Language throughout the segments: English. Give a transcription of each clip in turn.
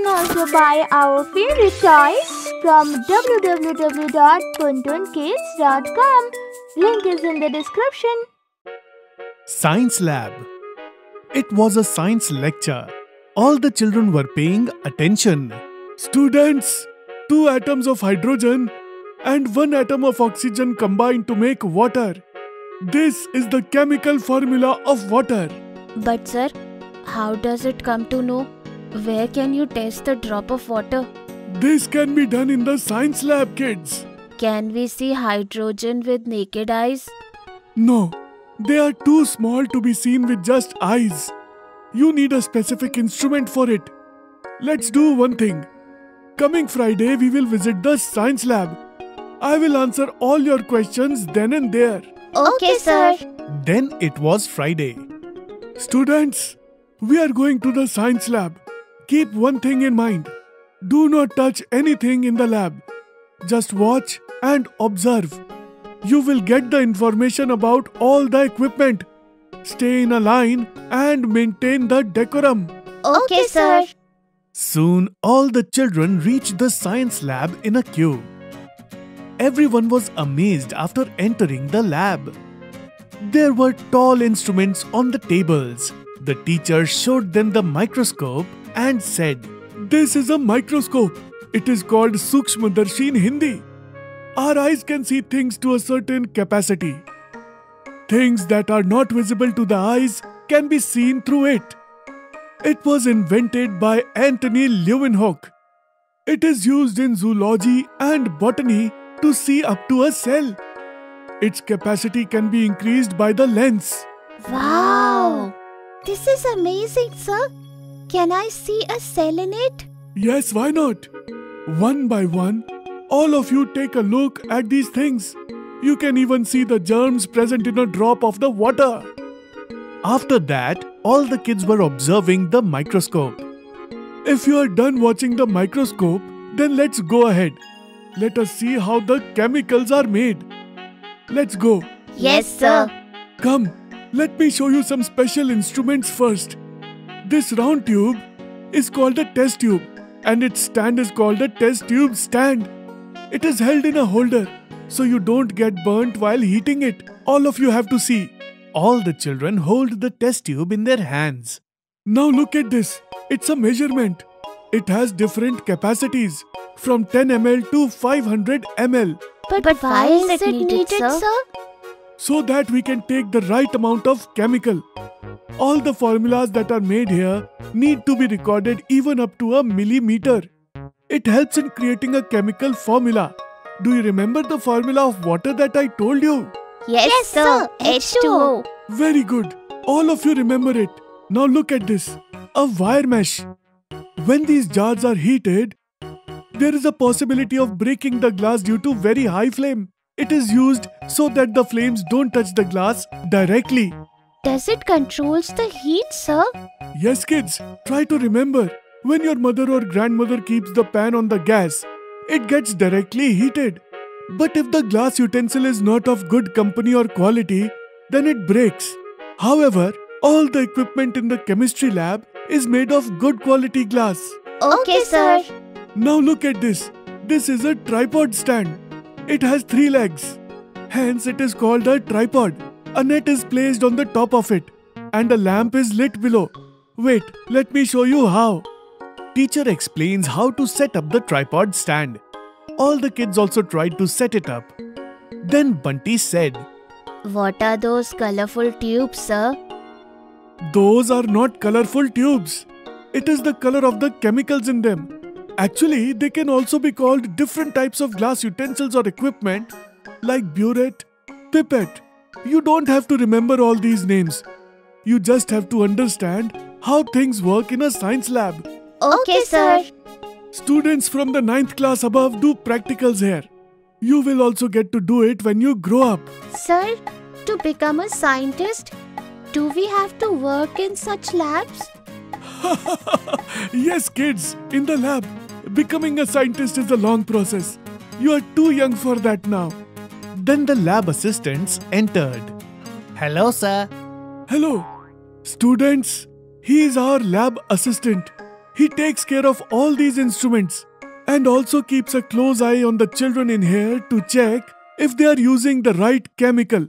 can also buy our favorite toys from www.puntunkids.com. Link is in the description. Science Lab. It was a science lecture. All the children were paying attention. Students, 2 atoms of hydrogen and 1 atom of oxygen combine to make water. This is the chemical formula of water. But sir, how does it come to know? Where can you test the drop of water? This can be done in the science lab, kids. Can we see hydrogen with naked eyes? No, they are too small to be seen with just eyes. You need a specific instrument for it. Let's do one thing. Coming Friday, we will visit the science lab. I will answer all your questions then and there. Okay, sir. Then it was Friday. Students, we are going to the science lab. Keep one thing in mind. Do not touch anything in the lab. Just watch and observe. You will get the information about all the equipment. Stay in a line and maintain the decorum. Okay, sir. Soon all the children reached the science lab in a queue. Everyone was amazed after entering the lab. There were tall instruments on the tables. The teacher showed them the microscope and said, "This is a microscope. It is called Sukshmadarshi in Hindi. Our eyes can see things to a certain capacity. Things that are not visible to the eyes can be seen through it. It was invented by Antony Leeuwenhoek. It is used in zoology and botany to see up to a cell. Its capacity can be increased by the lens." Wow! This is amazing, sir. Can I see a cell in it? Yes, why not? One by one, all of you take a look at these things. You can even see the germs present in a drop of the water. After that, all the kids were observing the microscope. If you are done watching the microscope, then let's go ahead. Let us see how the chemicals are made. Let's go. Yes, sir. Come, let me show you some special instruments first. This round tube is called a test tube and its stand is called a test tube stand. It is held in a holder so you don't get burnt while heating it. All of you have to see. All the children hold the test tube in their hands. Now look at this. It's a measurement. It has different capacities from 10 ml to 500 ml. But why is it needed, sir? So that we can take the right amount of chemical. All the formulas that are made here need to be recorded even up to a millimeter. It helps in creating a chemical formula. Do you remember the formula of water that I told you? Yes, sir. H2O. Very good. All of you remember it. Now look at this. A wire mesh. When these jars are heated, there is a possibility of breaking the glass due to very high flame. It is used so that the flames don't touch the glass directly. Does it controls the heat, sir? Yes, kids. Try to remember. When your mother or grandmother keeps the pan on the gas, it gets directly heated. But if the glass utensil is not of good company or quality, then it breaks. However, all the equipment in the chemistry lab is made of good quality glass. Okay, sir. Now look at this. This is a tripod stand. It has 3 legs. Hence it is called a tripod. A net is placed on the top of it and a lamp is lit below. Wait, let me show you how. Teacher explains how to set up the tripod stand. All the kids also tried to set it up. Then Bunty said, What are those colorful tubes, sir? "Those are not colorful tubes. It is the color of the chemicals in them. Actually, they can also be called different types of glass utensils or equipment like burette, pipette. You don't have to remember all these names. You just have to understand how things work in a science lab." Okay, sir. Students from the 9th class above do practicals here. You will also get to do it when you grow up. Sir, to become a scientist, do we have to work in such labs? Yes, kids, in the lab. Becoming a scientist is a long process. You are too young for that now. Then the lab assistants entered. Hello, sir. Hello. Students, he is our lab assistant. He takes care of all these instruments and also keeps a close eye on the children in here to check if they are using the right chemical.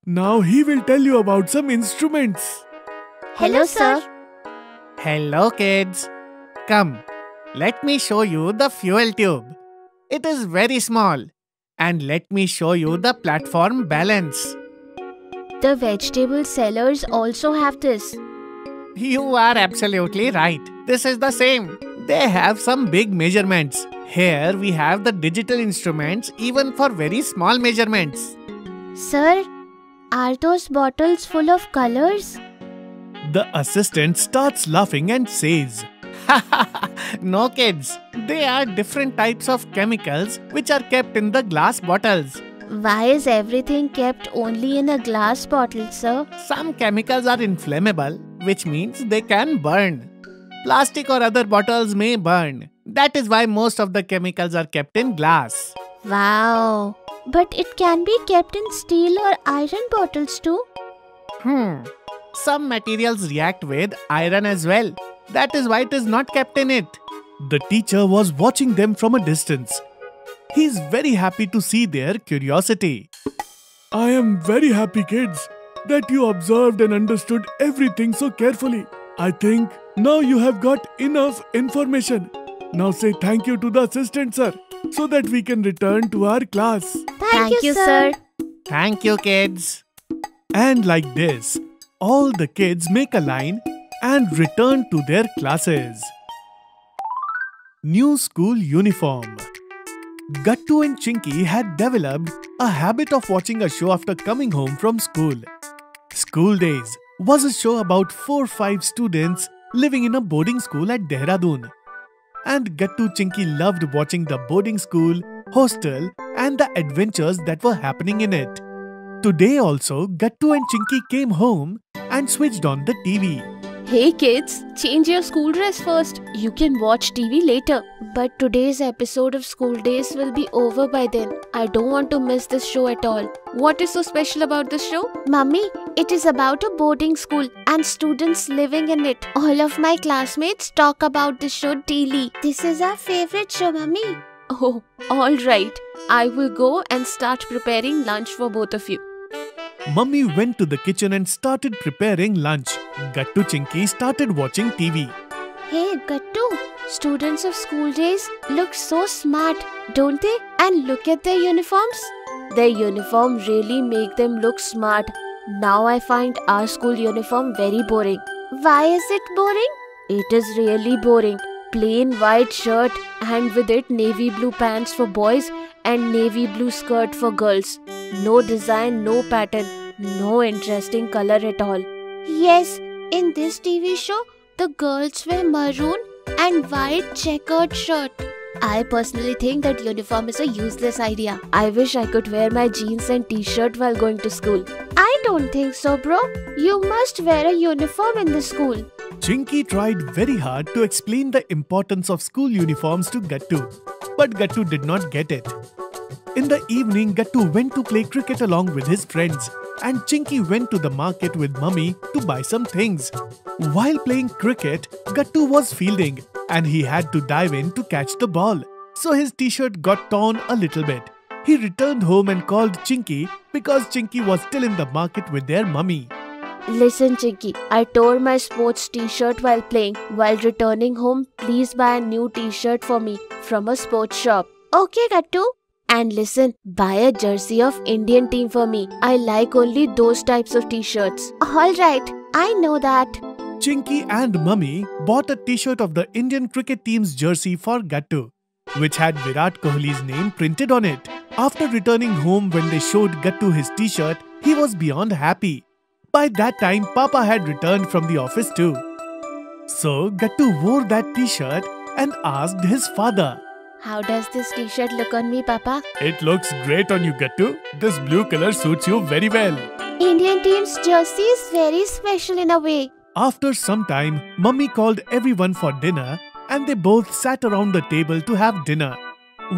Now he will tell you about some instruments. Hello, sir. Hello kids. Come, let me show you the fuel tube. It is very small. And let me show you the platform balance. The vegetable sellers also have this. You are absolutely right. This is the same. They have some big measurements. Here we have the digital instruments even for very small measurements. Sir, are those bottles full of colors? The assistant starts laughing and says, No kids, they are different types of chemicals which are kept in the glass bottles. Why is everything kept only in a glass bottle, sir? Some chemicals are inflammable, which means they can burn. Plastic or other bottles may burn. That is why most of the chemicals are kept in glass. Wow. But it can be kept in steel or iron bottles too. Some materials react with iron as well. That is why it is not kept in it. The teacher was watching them from a distance. He is very happy to see their curiosity. I am very happy, kids, that you observed and understood everything so carefully. I think now you have got enough information. Now say thank you to the assistant, sir, so that we can return to our class. Thank you, sir. Thank you, kids. And like this, all the kids make a line and return to their classes. New school uniform. Gattu and Chinky had developed a habit of watching a show after coming home from school. School Days was a show about 4 or 5 students living in a boarding school at Dehradun. And Gattu Chinky loved watching the boarding school, hostel and the adventures that were happening in it. Today also, Gattu and Chinky came home and switched on the TV. Hey kids, change your school dress first. You can watch TV later. But today's episode of School Days will be over by then. I don't want to miss this show at all. What is so special about this show? Mummy, it is about a boarding school and students living in it. All of my classmates talk about the show daily. This is our favorite show, Mummy. Oh, alright. I will go and start preparing lunch for both of you. Mummy went to the kitchen and started preparing lunch. Gattu Chinky started watching TV. Hey, Gattu, students of School Days look so smart, don't they? And look at their uniforms. Their uniform really make them look smart. Now I find our school uniform very boring. Why is it boring? It is really boring. Plain white shirt and with it navy blue pants for boys and navy blue skirt for girls. No design, no pattern, no interesting color at all. Yes, in this TV show, the girls wear maroon and white checkered shirt. I personally think that uniform is a useless idea. I wish I could wear my jeans and t-shirt while going to school. I don't think so, bro. You must wear a uniform in the school. Chinky tried very hard to explain the importance of school uniforms to Gattu, but Gattu did not get it. In the evening, Gattu went to play cricket along with his friends, and Chinky went to the market with Mummy to buy some things. While playing cricket, Gattu was fielding, and he had to dive in to catch the ball, so his t-shirt got torn a little bit. He returned home and called Chinky because Chinky was still in the market with their mummy. Listen, Chinky, I tore my sports t-shirt while playing. While returning home, please buy a new t-shirt for me from a sports shop. Okay, Gattu. And listen, buy a jersey of Indian team for me. I like only those types of t-shirts. Alright, I know that. Chinky and Mummy bought a t-shirt of the Indian cricket team's jersey for Gattu, which had Virat Kohli's name printed on it. After returning home when they showed Gattu his t-shirt, he was beyond happy. By that time, Papa had returned from the office too. So, Gattu wore that t-shirt and asked his father, How does this t-shirt look on me, Papa? It looks great on you, Gattu. This blue color suits you very well. Indian team's jersey is very special in a way. After some time, Mummy called everyone for dinner and they both sat around the table to have dinner.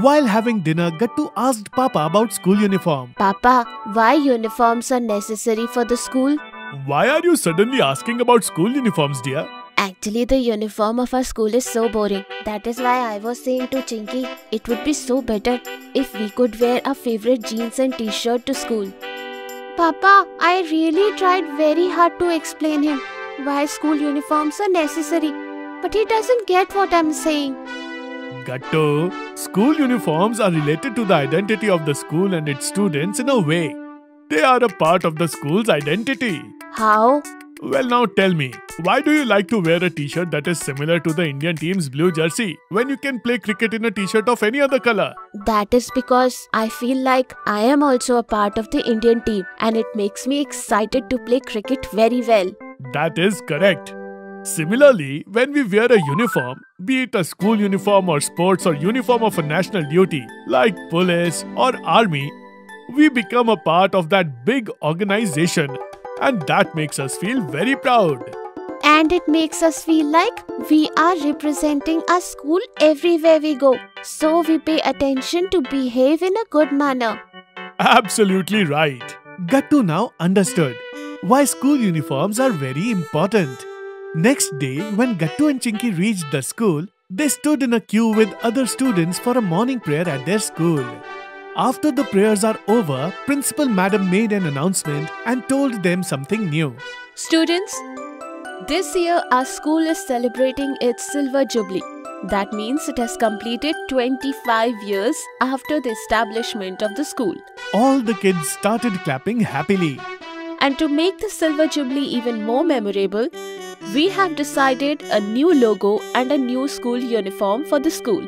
While having dinner, Gattu asked Papa about school uniform. Papa, why uniforms are necessary for the school? Why are you suddenly asking about school uniforms, dear? Actually, the uniform of our school is so boring. That is why I was saying to Chinky, it would be so better if we could wear our favorite jeans and t-shirt to school. Papa, I really tried very hard to explain him why school uniforms are necessary, but he doesn't get what I'm saying. Gattu, school uniforms are related to the identity of the school and its students in a way. They are a part of the school's identity. How? Well, now tell me, why do you like to wear a t-shirt that is similar to the Indian team's blue jersey when you can play cricket in a t-shirt of any other color? That is because I feel like I am also a part of the Indian team and it makes me excited to play cricket very well. That is correct. Similarly, when we wear a uniform, be it a school uniform or sports or uniform of a national duty like police or army, we become a part of that big organization, and that makes us feel very proud. And it makes us feel like we are representing our school everywhere we go. So we pay attention to behave in a good manner. Absolutely right. Gattu now understood why school uniforms are very important. Next day, when Gattu and Chinky reached the school, they stood in a queue with other students for a morning prayer at their school. After the prayers are over, Principal Madam made an announcement and told them something new. Students, this year our school is celebrating its Silver Jubilee. That means it has completed 25 years after the establishment of the school. All the kids started clapping happily. And to make the Silver Jubilee even more memorable, we have decided a new logo and a new school uniform for the school.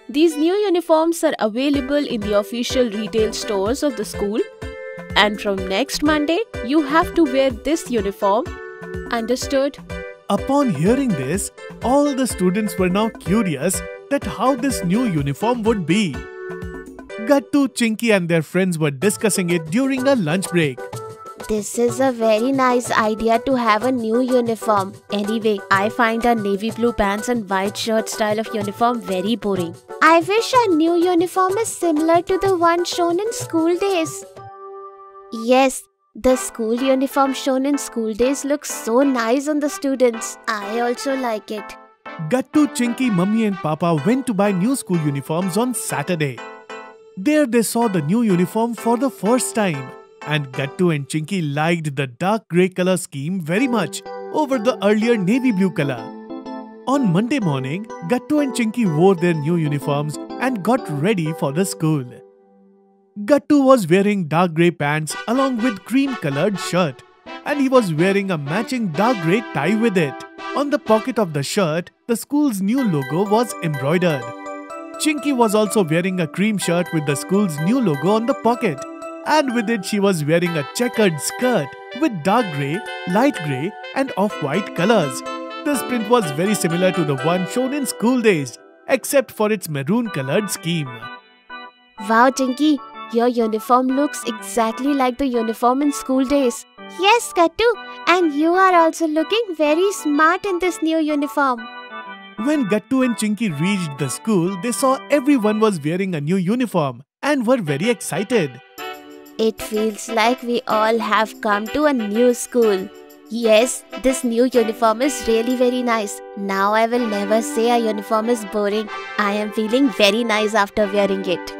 These new uniforms are available in the official retail stores of the school, and from next Monday, you have to wear this uniform. Understood? Upon hearing this, all the students were now curious that how this new uniform would be. Gattu, Chinky and their friends were discussing it during a lunch break. This is a very nice idea to have a new uniform. Anyway, I find our navy blue pants and white shirt style of uniform very boring. I wish our new uniform is similar to the one shown in school days. Yes, the school uniform shown in school days looks so nice on the students. I also like it. Gattu, Chinky, Mummy and Papa went to buy new school uniforms on Saturday. There they saw the new uniform for the first time. And Gattu and Chinky liked the dark grey color scheme very much over the earlier navy blue color. On Monday morning, Gattu and Chinky wore their new uniforms and got ready for the school. Gattu was wearing dark grey pants along with cream colored shirt, and he was wearing a matching dark grey tie with it. On the pocket of the shirt, the school's new logo was embroidered. Chinky was also wearing a cream shirt with the school's new logo on the pocket. And with it she was wearing a checkered skirt with dark grey, light grey and off-white colors. This print was very similar to the one shown in school days, except for its maroon colored scheme. Wow, Chinky, your uniform looks exactly like the uniform in school days. Yes, Gattu, and you are also looking very smart in this new uniform. When Gattu and Chinky reached the school, they saw everyone was wearing a new uniform and were very excited. It feels like we all have come to a new school. Yes, this new uniform is really very nice. Now I will never say a uniform is boring. I am feeling very nice after wearing it.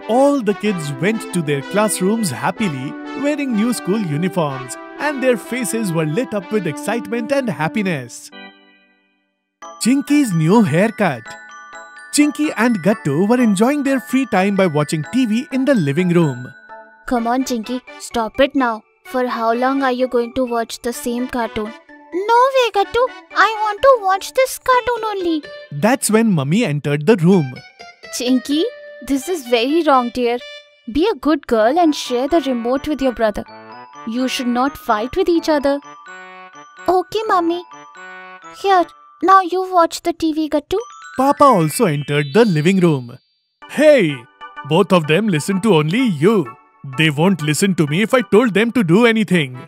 All the kids went to their classrooms happily, wearing new school uniforms, and their faces were lit up with excitement and happiness. Chinky's new haircut. Chinky and Gattu were enjoying their free time by watching TV in the living room. Come on, Chinky, stop it now. For how long are you going to watch the same cartoon? No way, Gattu. I want to watch this cartoon only. That's when Mummy entered the room. Chinky, this is very wrong, dear. Be a good girl and share the remote with your brother. You should not fight with each other. Okay, Mummy. Here, now you watch the TV, Gattu. Papa also entered the living room. Hey! Both of them listen to only you. They won't listen to me if I told them to do anything.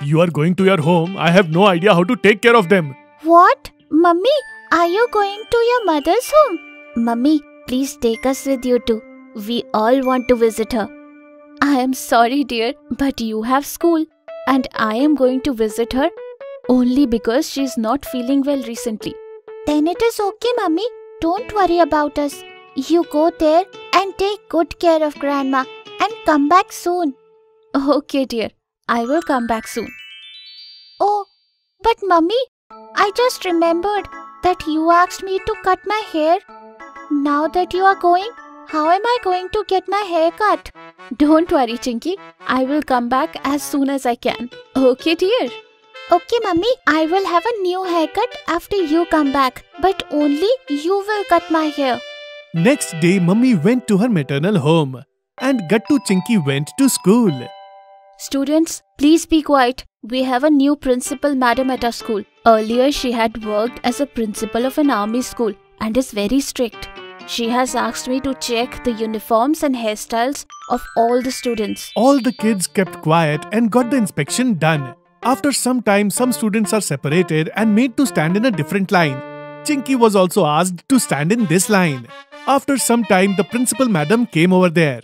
You are going to your home. I have no idea how to take care of them. What? Mummy, are you going to your mother's home? Mummy, please take us with you too. We all want to visit her. I am sorry, dear, but you have school and I am going to visit her only because she's not feeling well recently. Then it is okay, Mummy. Don't worry about us. You go there and take good care of Grandma and come back soon. Okay, dear. I will come back soon. Oh, but Mummy, I just remembered that you asked me to cut my hair. Now that you are going, how am I going to get my hair cut? Don't worry, Chinky. I will come back as soon as I can. Okay, dear. Okay, Mummy, I will have a new haircut after you come back. But only you will cut my hair. Next day, Mummy went to her maternal home and Gattu Chinky went to school. Students, please be quiet. We have a new principal madam at our school. Earlier, she had worked as a principal of an army school and is very strict. She has asked me to check the uniforms and hairstyles of all the students. All the kids kept quiet and got the inspection done. After some time, some students are separated and made to stand in a different line. Chinky was also asked to stand in this line. After some time, the principal madam came over there.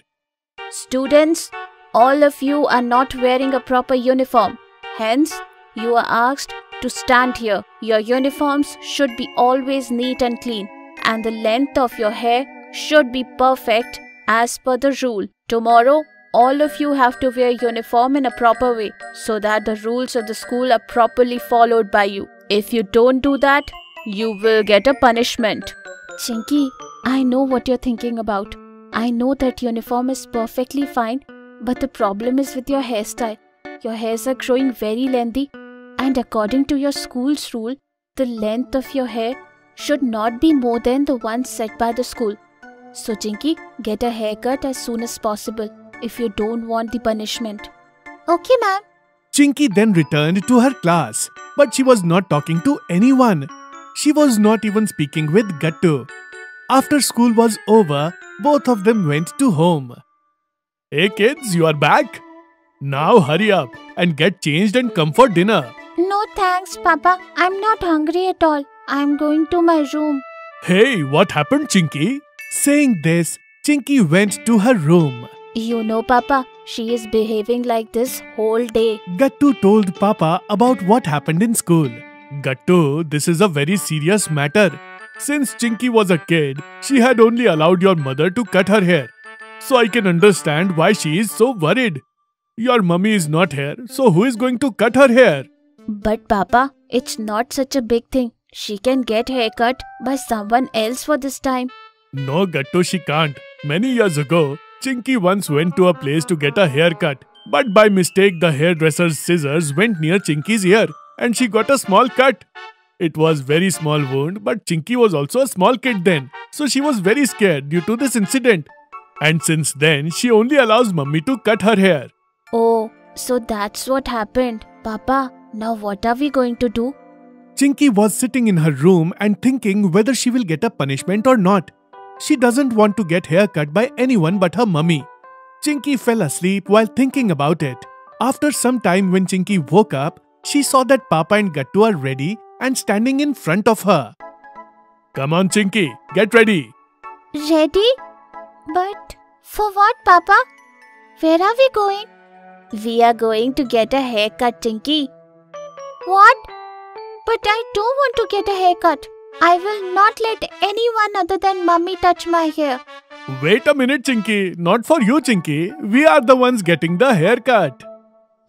Students, all of you are not wearing a proper uniform. Hence, you are asked to stand here. Your uniforms should be always neat and clean, and the length of your hair should be perfect as per the rule. Tomorrow, all of you have to wear uniform in a proper way so that the rules of the school are properly followed by you. If you don't do that, you will get a punishment. Chinky, I know what you're thinking about. I know that uniform is perfectly fine, but the problem is with your hairstyle. Your hairs are growing very lengthy, and according to your school's rule, the length of your hair should not be more than the one set by the school. So Chinky, get a haircut as soon as possible if you don't want the punishment. Okay, ma'am. Chinky then returned to her class, but she was not talking to anyone. She was not even speaking with Gattu. After school was over, both of them went to home. Hey kids, you are back? Now hurry up and get changed and come for dinner. No thanks, Papa. I'm not hungry at all. I'm going to my room. Hey, what happened, Chinky? Saying this, Chinky went to her room. You know, Papa, she is behaving like this whole day. Gattu told Papa about what happened in school. Gattu, this is a very serious matter. Since Chinky was a kid, she had only allowed your mother to cut her hair. So I can understand why she is so worried. Your mummy is not here, so who is going to cut her hair? But Papa, it's not such a big thing. She can get haircut by someone else for this time. No, Gattu, she can't. Many years ago, Chinky once went to a place to get a haircut. But by mistake, the hairdresser's scissors went near Chinky's ear and she got a small cut. It was very small wound, but Chinky was also a small kid then. So she was very scared due to this incident. And since then, she only allows mummy to cut her hair. Oh, so that's what happened. Papa, now what are we going to do? Chinky was sitting in her room and thinking whether she will get a punishment or not. She doesn't want to get hair cut by anyone but her mummy. Chinky fell asleep while thinking about it. After some time when Chinky woke up, she saw that Papa and Gattu are ready and standing in front of her. Come on, Chinky, get ready. Ready? But for what, Papa? Where are we going? We are going to get a haircut, Chinky. What? But I don't want to get a haircut. I will not let anyone other than Mummy touch my hair. Wait a minute, Chinky. Not for you, Chinky. We are the ones getting the haircut.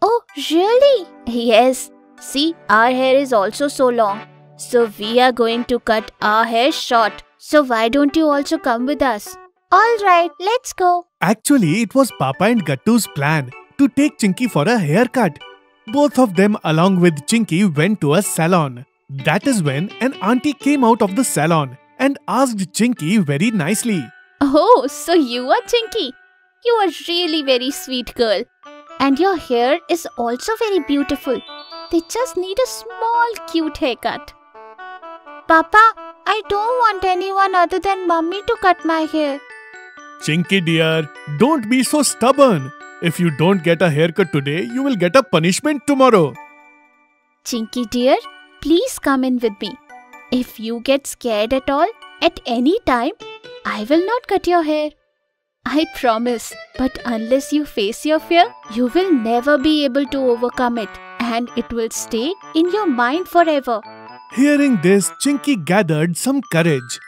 Oh, really? Yes. See, our hair is also so long. So we are going to cut our hair short. So why don't you also come with us? Alright, let's go. Actually, it was Papa and Gattu's plan to take Chinky for a haircut. Both of them along with Chinky went to a salon. That is when an auntie came out of the salon and asked Chinky very nicely. Oh, so you are Chinky. You are really very sweet girl. And your hair is also very beautiful. They just need a small cute haircut. Papa, I don't want anyone other than Mummy to cut my hair. Chinky dear, don't be so stubborn. If you don't get a haircut today, you will get a punishment tomorrow. Chinky dear, please come in with me. If you get scared at all, at any time, I will not cut your hair. I promise. But unless you face your fear, you will never be able to overcome it. and it will stay in your mind forever. Hearing this, Chinky gathered some courage.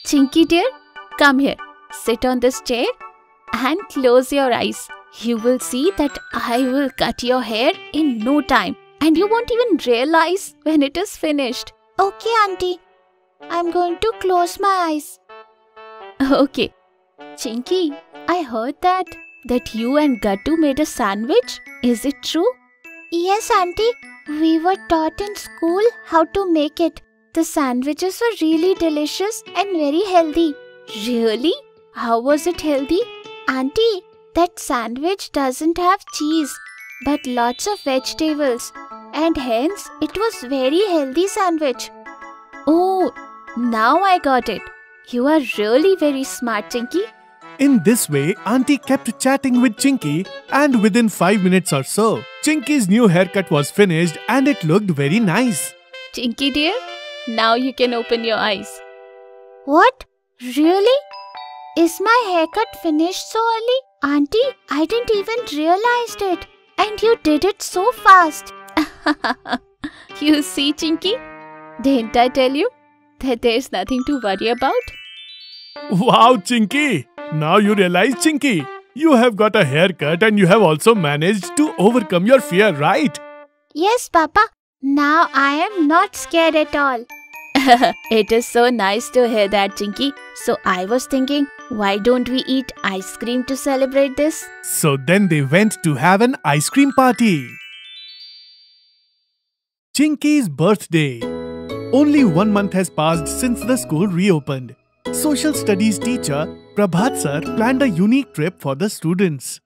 Chinky dear, come here. Sit on this chair and close your eyes. You will see that I will cut your hair in no time and you won't even realize when it is finished. Okay, Auntie. I'm going to close my eyes. Okay. Chinky, I heard that you and Gattu made a sandwich. Is it true? Yes, Auntie. We were taught in school how to make it. The sandwiches were really delicious and very healthy. Really? How was it healthy? Auntie, that sandwich doesn't have cheese, but lots of vegetables. And hence, it was very healthy sandwich. Oh, now I got it. You are really very smart, Chinky. In this way, Auntie kept chatting with Chinky, and within 5 minutes or so, Chinky's new haircut was finished and it looked very nice. Chinky dear, now you can open your eyes. What? Really? Is my haircut finished so early? Auntie, I didn't even realize it. And you did it so fast. You see, Chinky? Didn't I tell you that there's nothing to worry about? Wow, Chinky! Now you realize, Chinky, you have got a haircut and you have also managed to overcome your fear, right? Yes, Papa. Now I am not scared at all. It is so nice to hear that, Chinky. So I was thinking, why don't we eat ice cream to celebrate this? So then they went to have an ice cream party. Chinky's birthday. Only 1 month has passed since the school reopened. Social studies teacher Prabhat sir planned a unique trip for the students.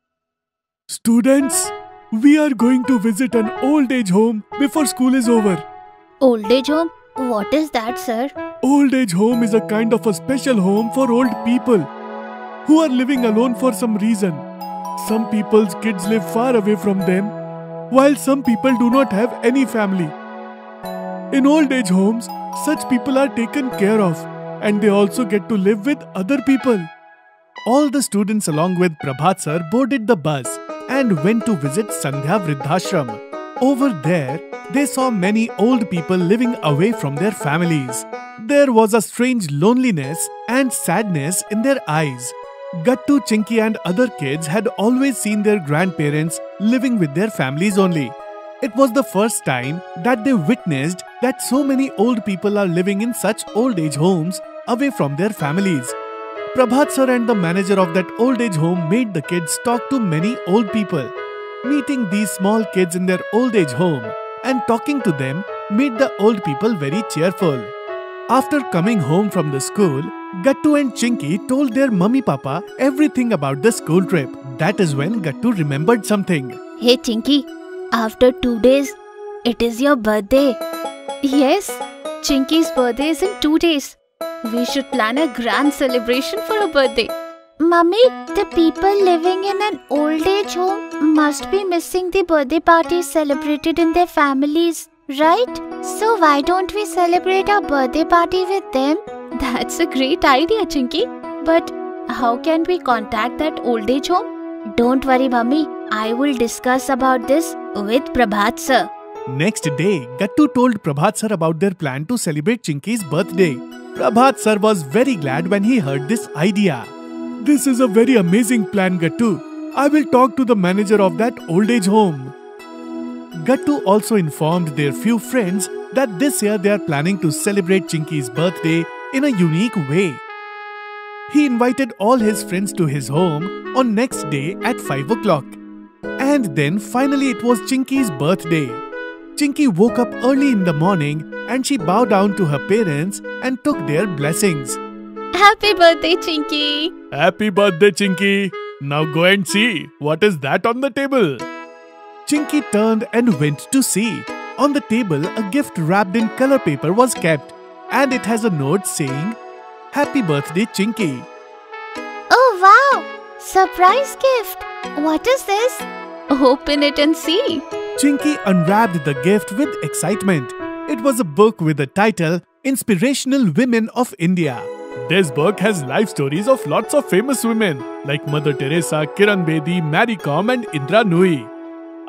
Students, we are going to visit an old age home before school is over. Old age home? What is that, sir? Old age home is a kind of a special home for old people who are living alone for some reason. Some people's kids live far away from them, while some people do not have any family. In old age homes, such people are taken care of and they also get to live with other people. All the students along with Prabhat sir boarded the bus and went to visit Sandhya Vridhashram. Over there, they saw many old people living away from their families. There was a strange loneliness and sadness in their eyes. Gattu, Chinky and other kids had always seen their grandparents living with their families only. It was the first time that they witnessed that so many old people are living in such old age homes away from their families. Prabhat sir and the manager of that old age home made the kids talk to many old people. Meeting these small kids in their old age home and talking to them made the old people very cheerful. After coming home from the school, Gattu and Chinky told their mummy papa everything about the school trip. That is when Gattu remembered something. Hey, Chinky. After 2 days, it is your birthday. Yes, Chinky's birthday is in 2 days. We should plan a grand celebration for her birthday. Mummy, the people living in an old age home must be missing the birthday parties celebrated in their families, right? So why don't we celebrate our birthday party with them? That's a great idea, Chinky. But how can we contact that old age home? Don't worry, Mummy. I will discuss about this with Prabhat sir. Next day, Gattu told Prabhat sir about their plan to celebrate Chinky's birthday. Prabhat sir was very glad when he heard this idea. This is a very amazing plan, Gattu. I will talk to the manager of that old age home. Gattu also informed their few friends that this year they are planning to celebrate Chinky's birthday in a unique way. He invited all his friends to his home on next day at 5 o'clock. And then finally it was Chinky's birthday. Chinky woke up early in the morning and she bowed down to her parents and took their blessings. Happy birthday, Chinky! Happy birthday, Chinky! Now go and see what is that on the table. Chinky turned and went to see. On the table, a gift wrapped in color paper was kept, and it has a note saying, Happy birthday, Chinky. Oh wow! Surprise gift! What is this? Open it and see. Chinky unwrapped the gift with excitement. It was a book with the title Inspirational Women of India. This book has life stories of lots of famous women like Mother Teresa, Kiran Bedi, Mary Kom and Indra Nooyi.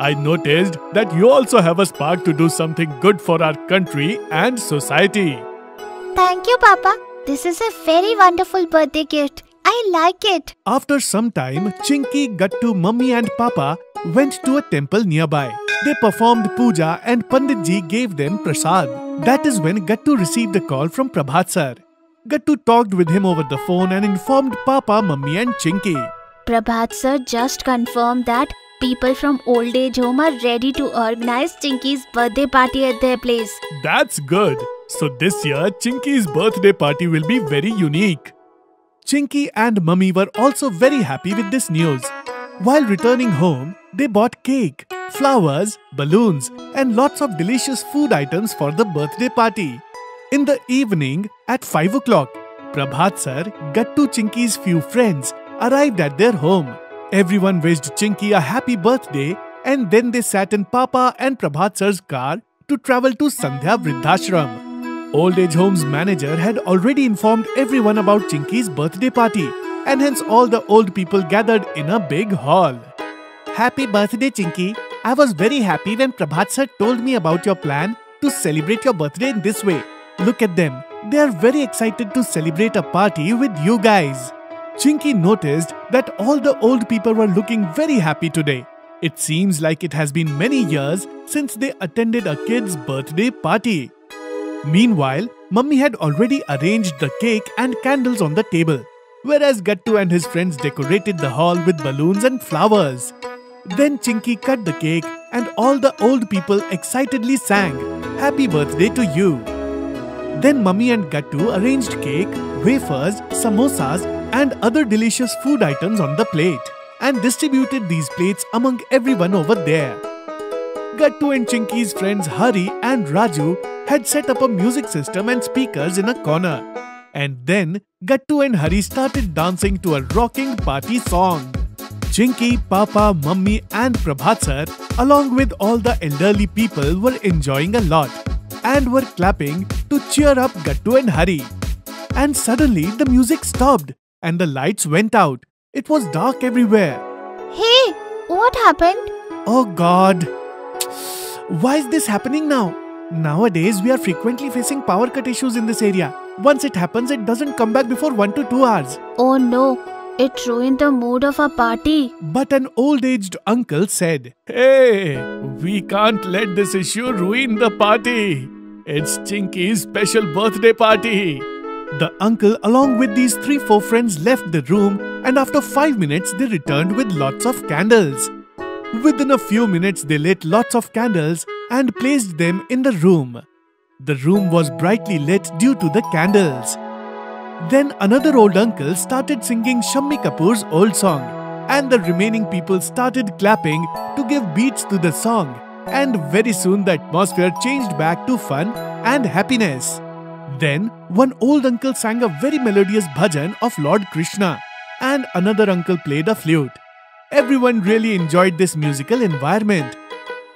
I noticed that you also have a spark to do something good for our country and society. Thank you, Papa. This is a very wonderful birthday gift. I like it. After some time, Chinky, Gattu, Mummy and Papa went to a temple nearby. They performed puja and Pandit ji gave them prasad. That is when Gattu received a call from Prabhat sir. Gattu talked with him over the phone and informed Papa, Mummy and Chinky. Prabhat sir just confirmed that people from old age home are ready to organize Chinky's birthday party at their place. That's good. So this year, Chinky's birthday party will be very unique. Chinky and Mummy were also very happy with this news. While returning home, they bought cake, flowers, balloons and lots of delicious food items for the birthday party. In the evening, at 5 o'clock, Prabhat sir, Gattu, Chinky's few friends arrived at their home. Everyone wished Chinky a happy birthday and then they sat in Papa and Prabhat sir's car to travel to Sandhya Vridhashram. Old age home's manager had already informed everyone about Chinky's birthday party and hence all the old people gathered in a big hall. Happy birthday, Chinky. I was very happy when Prabhat sir told me about your plan to celebrate your birthday in this way. Look at them. They are very excited to celebrate a party with you guys. Chinky noticed that all the old people were looking very happy today. It seems like it has been many years since they attended a kid's birthday party. Meanwhile, Mummy had already arranged the cake and candles on the table, whereas Gattu and his friends decorated the hall with balloons and flowers. Then Chinky cut the cake and all the old people excitedly sang, "Happy birthday to you." Then Mummy and Gattu arranged cake, wafers, samosas and other delicious food items on the plate and distributed these plates among everyone over there. Gattu and Chinky's friends Hari and Raju had set up a music system and speakers in a corner. And then Gattu and Hari started dancing to a rocking party song. Chinky, Papa, Mummy and Prabhat sir along with all the elderly people were enjoying a lot and were clapping to cheer up Gattu and Hari. And suddenly the music stopped and the lights went out. It was dark everywhere. Hey, what happened? Oh God! Why is this happening now? Nowadays, we are frequently facing power cut issues in this area. Once it happens, it doesn't come back before 1 to 2 hours. Oh no, it ruined the mood of our party. But an old-aged uncle said, "Hey, we can't let this issue ruin the party. It's Chinky's special birthday party." The uncle along with these 3-4 friends left the room and after 5 minutes they returned with lots of candles. Within a few minutes they lit lots of candles and placed them in the room. The room was brightly lit due to the candles. Then another old uncle started singing Shammi Kapoor's old song and the remaining people started clapping to give beats to the song and very soon the atmosphere changed back to fun and happiness. Then one old uncle sang a very melodious bhajan of Lord Krishna and another uncle played a flute. Everyone really enjoyed this musical environment.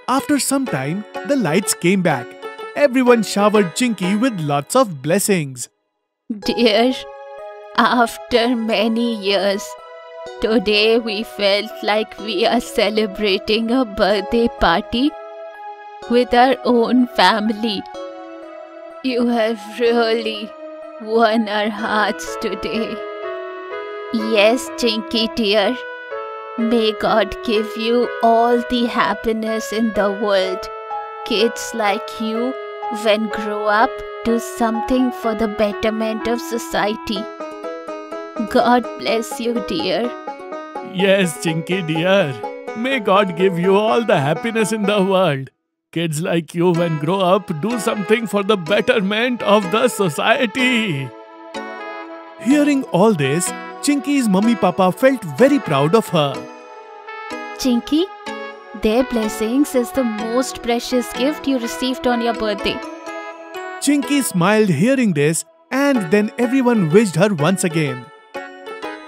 After some time, the lights came back. Everyone showered Chinky with lots of blessings. Dear, after many years, today we felt like we are celebrating a birthday party with our own family. You have really won our hearts today. Yes, Chinky dear. May God give you all the happiness in the world. Kids like you, when grow up, do something for the betterment of society. God bless you, dear. Yes, Chinky dear. May God give you all the happiness in the world. Kids like you, when grow up, do something for the betterment of the society. Hearing all this, Chinky's mummy papa felt very proud of her. Chinky, their blessings is the most precious gift you received on your birthday. Chinky smiled hearing this and then everyone wished her once again.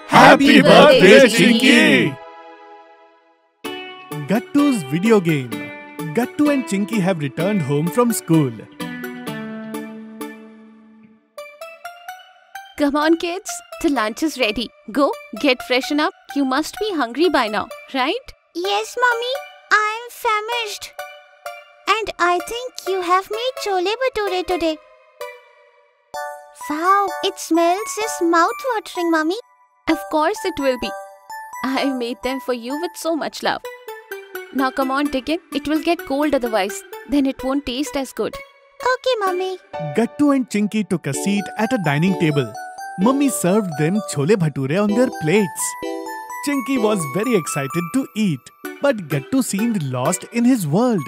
Happy birthday, Chinky! Gattu's video game. Gattu and Chinky have returned home from school. Come on, kids. The lunch is ready. Go, get freshen up. You must be hungry by now, right? Yes, Mommy. I'm famished. And I think you have made chole bhature today. Wow, it smells just mouth-watering, Mummy. Of course it will be. I made them for you with so much love. Now come on, dig in. It will get cold otherwise. Then it won't taste as good. Okay, Mummy. Gattu and Chinky took a seat at a dining table. Mummy served them chole bhature on their plates. Chinky was very excited to eat, but Gattu seemed lost in his world.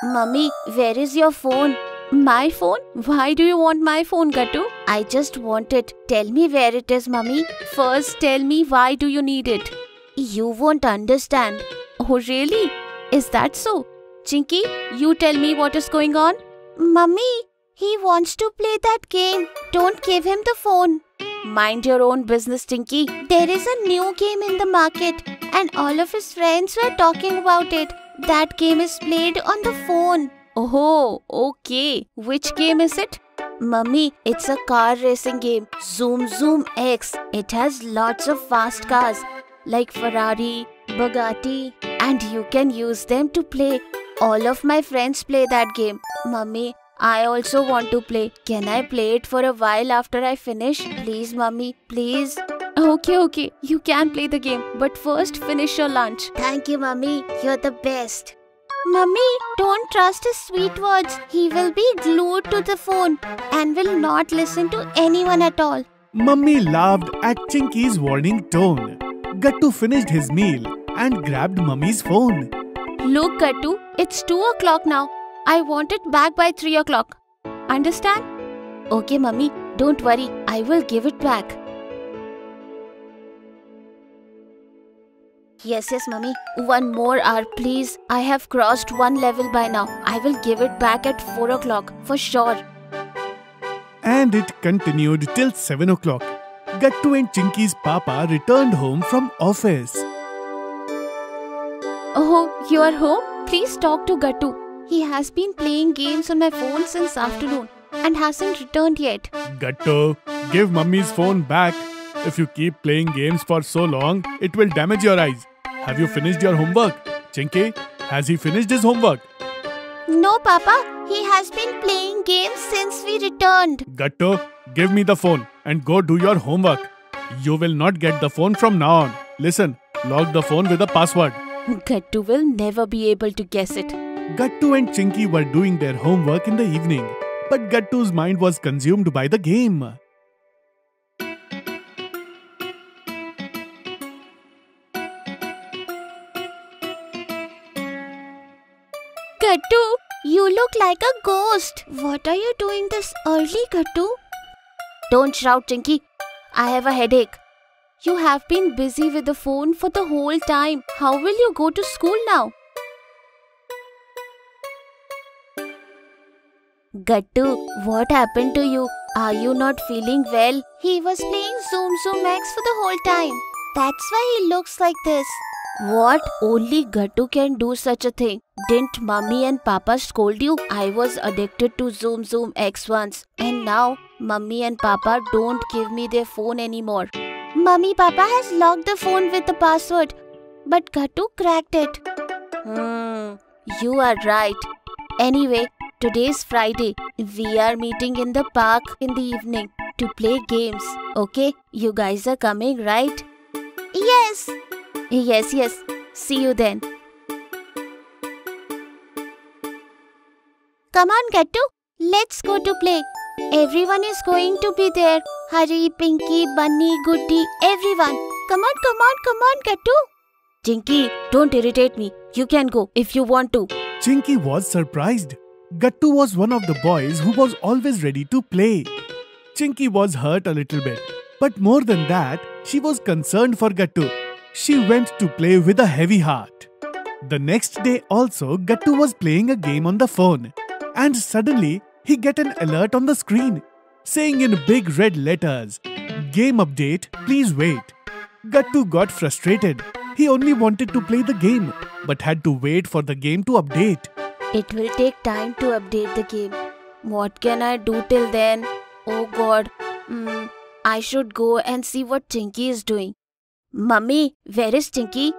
Mummy, where is your phone? My phone? Why do you want my phone, Gattu? I just want it. Tell me where it is, Mummy. First tell me why do you need it? You won't understand. Oh really? Is that so? Chinky, you tell me what is going on. Mummy, he wants to play that game. Don't give him the phone. Mind your own business, Chinky. There is a new game in the market and all of his friends were talking about it. That game is played on the phone. Oh, okay. Which game is it? Mummy, it's a car racing game. Zoom Zoom X. It has lots of fast cars like Ferrari, Bugatti, and you can use them to play. All of my friends play that game. Mummy, I also want to play. Can I play it for a while after I finish? Please, Mummy, please. Okay. You can play the game, but first finish your lunch. Thank you, Mummy. You're the best. Mummy, don't trust his sweet words. He will be glued to the phone and will not listen to anyone at all. Mummy laughed at Chinky's warning tone. Gattu finished his meal and grabbed Mummy's phone. Look, Gattu, it's 2 o'clock now. I want it back by 3 o'clock. Understand? Okay, Mummy, don't worry. I will give it back. Yes, Mummy. 1 more hour, please. I have crossed 1 level by now. I will give it back at 4 o'clock, for sure. And it continued till 7 o'clock. Gattu and Chinky's papa returned home from office. Oh, you are home? Please talk to Gattu. He has been playing games on my phone since afternoon and hasn't returned yet. Gattu, give Mummy's phone back. If you keep playing games for so long, it will damage your eyes. Have you finished your homework? Chinky, has he finished his homework? No, Papa. He has been playing games since we returned. Gattu, give me the phone and go do your homework. You will not get the phone from now on. Listen, log the phone with a password. Gattu will never be able to guess it. Gattu and Chinky were doing their homework in the evening, but Gattu's mind was consumed by the game. Gattu, you look like a ghost. What are you doing this early, Gattu? Don't shout, Chinky. I have a headache. You have been busy with the phone for the whole time. How will you go to school now? Gattu, what happened to you? Are you not feeling well? He was playing Zoom Zoom X for the whole time. That's why he looks like this. What? Only Gattu can do such a thing. Didn't Mummy and Papa scold you? I was addicted to Zoom Zoom X once. And now, Mummy and Papa don't give me their phone anymore. Mummy Papa has locked the phone with the password. But Gattu cracked it. You are right. Anyway, today's Friday. We are meeting in the park in the evening to play games. Okay? You guys are coming, right? Yes. Yes. See you then. Come on, Gattu. Let's go to play. Everyone is going to be there. Hari, Pinky, Bunny, Goody, everyone. Come on, Gattu. Chinky, don't irritate me. You can go if you want to. Chinky was surprised. Gattu was one of the boys who was always ready to play. Chinky was hurt a little bit, but more than that, she was concerned for Gattu. She went to play with a heavy heart. The next day also, Gattu was playing a game on the phone, and suddenly he get an alert on the screen saying in big red letters, "Game update, please wait." Gattu got frustrated. He only wanted to play the game, but had to wait for the game to update. It will take time to update the game. What can I do till then? Oh God. I should go and see what Chinky is doing. Mummy, where is Chinky?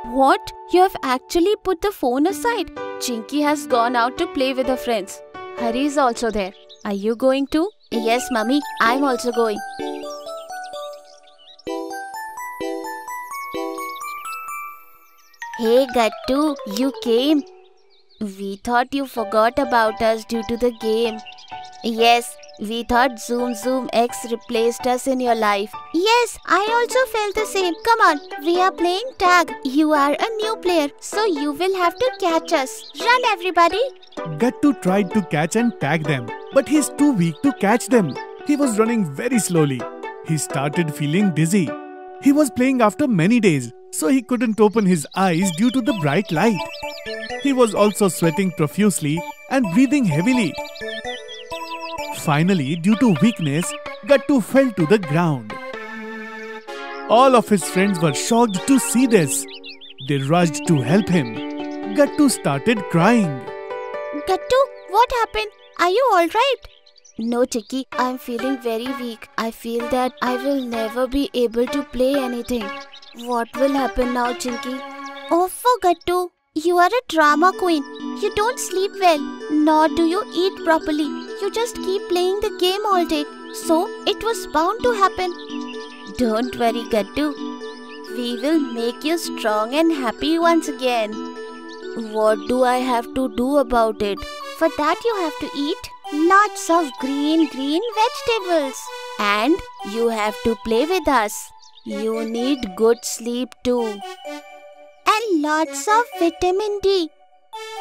What? You have actually put the phone aside? Chinky has gone out to play with her friends. Hari is also there. Are you going too? Yes, Mummy, I'm also going. Hey, Gattu, you came. We thought you forgot about us due to the game. Yes, we thought Zoom Zoom X replaced us in your life. Yes, I also felt the same. Come on, we are playing tag. You are a new player, so you will have to catch us. Run, everybody. Gattu tried to catch and tag them, but he's too weak to catch them. He was running very slowly. He started feeling dizzy. He was playing after many days, so he couldn't open his eyes due to the bright light. He was also sweating profusely and breathing heavily. Finally, due to weakness, Gattu fell to the ground. All of his friends were shocked to see this. They rushed to help him. Gattu started crying. Gattu, what happened? Are you alright? No, Chicky, I'm feeling very weak. I feel that I will never be able to play anything. What will happen now, Chinky? Oh, for Gattu, you are a drama queen. You don't sleep well, nor do you eat properly. You just keep playing the game all day. So, it was bound to happen. Don't worry, Gattu. We will make you strong and happy once again. What do I have to do about it? For that you have to eat lots of green vegetables. And you have to play with us. You need good sleep too. And lots of vitamin D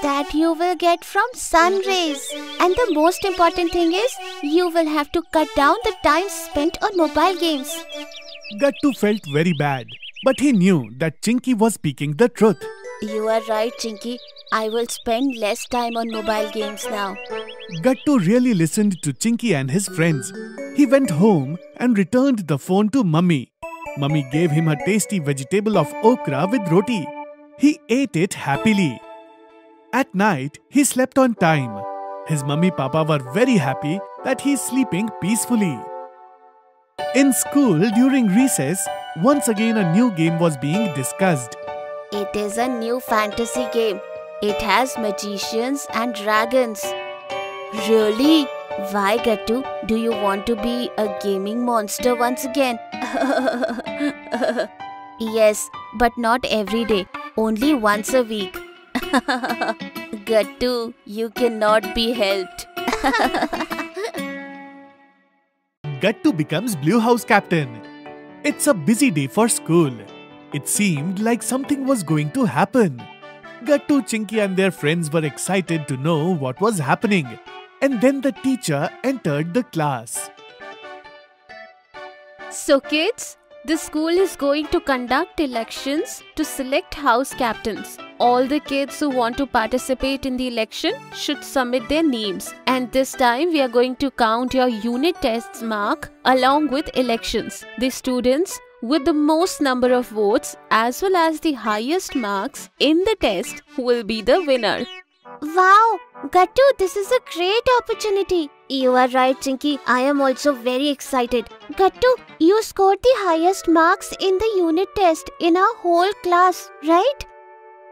that you will get from sun rays. And the most important thing is, you will have to cut down the time spent on mobile games. Gattu felt very bad, but he knew that Chinky was speaking the truth. You are right, Chinky. I will spend less time on mobile games now. Gattu really listened to Chinky and his friends. He went home and returned the phone to Mummy. Mummy gave him a tasty vegetable of okra with roti. He ate it happily. At night, he slept on time. His mummy-papa were very happy that he is sleeping peacefully. In school, during recess, once again a new game was being discussed. It is a new fantasy game. It has magicians and dragons. Really? Why, Gattu? Do you want to be a gaming monster once again? Yes, but not every day. Only once a week. Gattu, you cannot be helped. Gattu becomes Blue House captain. It's a busy day for school. It seemed like something was going to happen. Gattu, Chinky and their friends were excited to know what was happening. And then the teacher entered the class. So kids, the school is going to conduct elections to select house captains. All the kids who want to participate in the election should submit their names. And this time we are going to count your unit tests mark along with elections. The students with the most number of votes as well as the highest marks in the test will be the winner. Wow! Gattu, this is a great opportunity. You are right, Chinky. I am also very excited. Gattu, you scored the highest marks in the unit test in our whole class, right?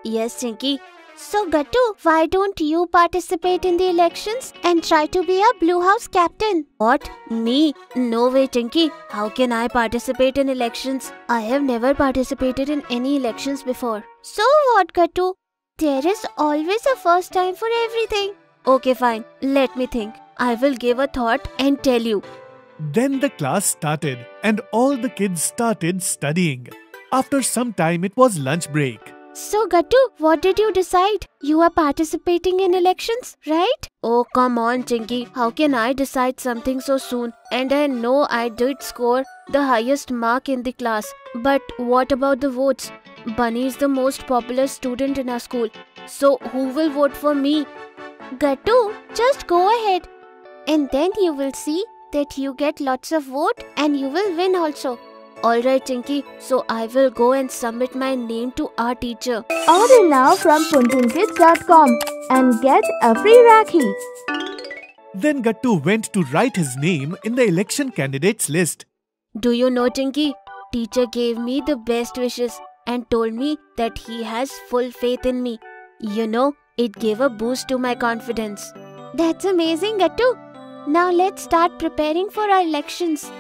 Yes, Chinky. So, Gattu, why don't you participate in the elections and try to be a Blue House captain? What? Me? No way, Chinky. How can I participate in elections? I have never participated in any elections before. So what, Gattu? There is always a first time for everything. Okay, fine. Let me think. I will give a thought and tell you. Then the class started and all the kids started studying. After some time, it was lunch break. So, Gattu, what did you decide? You are participating in elections, right? Oh, come on, Chinky. How can I decide something so soon? And I know I did score the highest mark in the class. But what about the votes? Bunny is the most popular student in our school. So, who will vote for me? Gattu, just go ahead. And then you will see that you get lots of vote and you will win also. Alright, Chinky, so I will go and submit my name to our teacher. Order now from puntunkids.com and get a free Rakhi. Then Gattu went to write his name in the election candidates list. Do you know, Chinky? Teacher gave me the best wishes and told me that he has full faith in me. You know, it gave a boost to my confidence. That's amazing, Gattu. Now let's start preparing for our elections.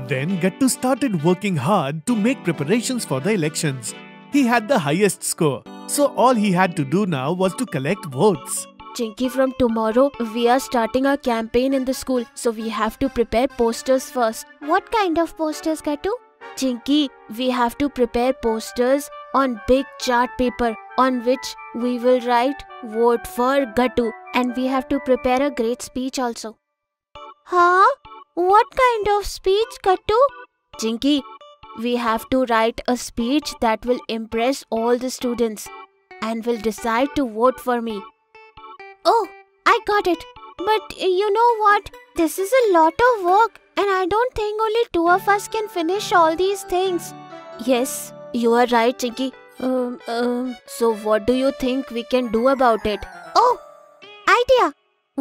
Then Gattu started working hard to make preparations for the elections. He had the highest score, so all he had to do now was to collect votes. Chinky, from tomorrow, we are starting our campaign in the school, so we have to prepare posters first. What kind of posters, Gattu? Chinky, we have to prepare posters on big chart paper on which we will write "Vote for Gattu," and we have to prepare a great speech also. Huh? What kind of speech, Gattu? Chinky, we have to write a speech that will impress all the students and will decide to vote for me. Oh, I got it. But you know what? This is a lot of work and I don't think only 2 of us can finish all these things. Yes, you are right, Chinky. So what do you think we can do about it? Oh, idea.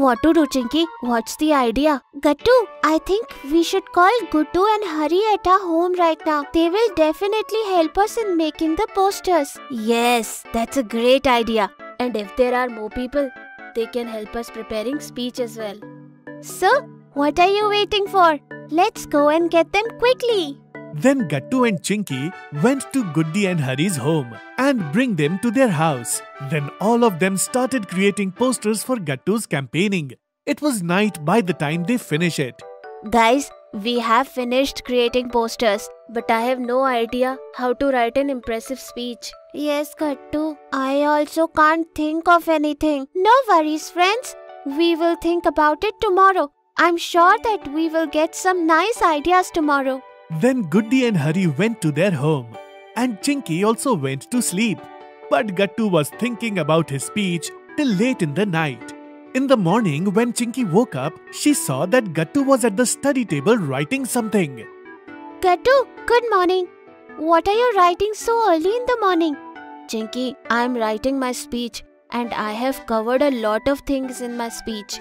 What to do, Chinky? What's the idea? Gattu, I think we should call Guddu and Hari at our home right now. They will definitely help us in making the posters. Yes, that's a great idea. And if there are more people, they can help us preparing speech as well. So, what are you waiting for? Let's go and get them quickly. Then Gattu and Chinky went to Guddi and Hari's home and bring them to their house. Then all of them started creating posters for Gattu's campaigning. It was night by the time they finish it. Guys, we have finished creating posters, but I have no idea how to write an impressive speech. Yes, Gattu. I also can't think of anything. No worries, friends. We will think about it tomorrow. I'm sure that we will get some nice ideas tomorrow. Then Guddi and Hari went to their home, and Chinky also went to sleep. But Gattu was thinking about his speech till late in the night. In the morning, when Chinky woke up, she saw that Gattu was at the study table writing something. Gattu, good morning. What are you writing so early in the morning? Chinky, I'm writing my speech and I have covered a lot of things in my speech.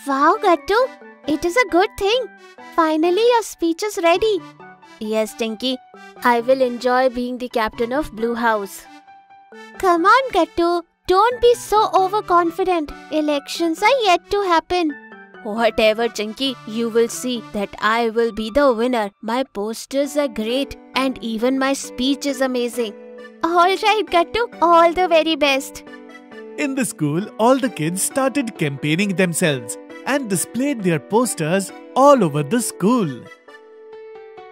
Wow, Gattu, it is a good thing. Finally, your speech is ready. Yes, Chinky, I will enjoy being the captain of Blue House. Come on, Gattu. Don't be so overconfident. Elections are yet to happen. Whatever, Chinky, you will see that I will be the winner. My posters are great and even my speech is amazing. Alright, Gattu. All the very best. In the school, all the kids started campaigning themselves and displayed their posters all over the school.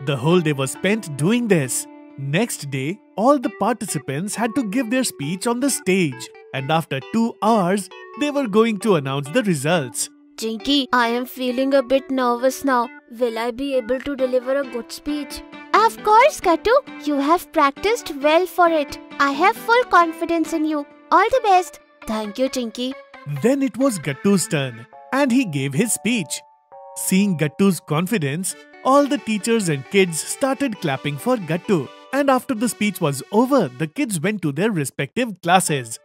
The whole day was spent doing this. Next day, all the participants had to give their speech on the stage, and after 2 hours, they were going to announce the results. Chinky, I am feeling a bit nervous now. Will I be able to deliver a good speech? Of course, Gattu. You have practiced well for it. I have full confidence in you. All the best. Thank you, Chinky. Then it was Gattu's turn, and he gave his speech. Seeing Gattu's confidence, all the teachers and kids started clapping for Gattu. And after the speech was over, the kids went to their respective classes.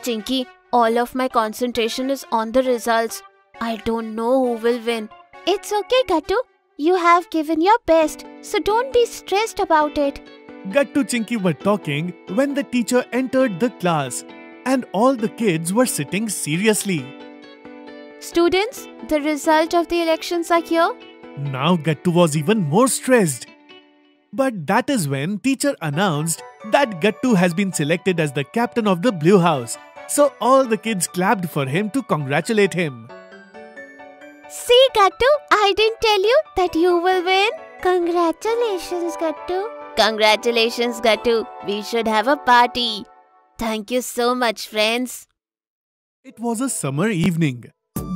Chinky, all of my concentration is on the results. I don't know who will win. It's okay, Gattu. You have given your best, so don't be stressed about it. Gattu Chinky were talking when the teacher entered the class, and all the kids were sitting seriously. Students, the result of the elections are here. Now Gattu was even more stressed. But that is when teacher announced that Gattu has been selected as the captain of the Blue House. So all the kids clapped for him to congratulate him. See, Gattu, I didn't tell you that you will win. Congratulations, Gattu. Congratulations, Gattu. We should have a party. Thank you so much, friends. It was a summer evening.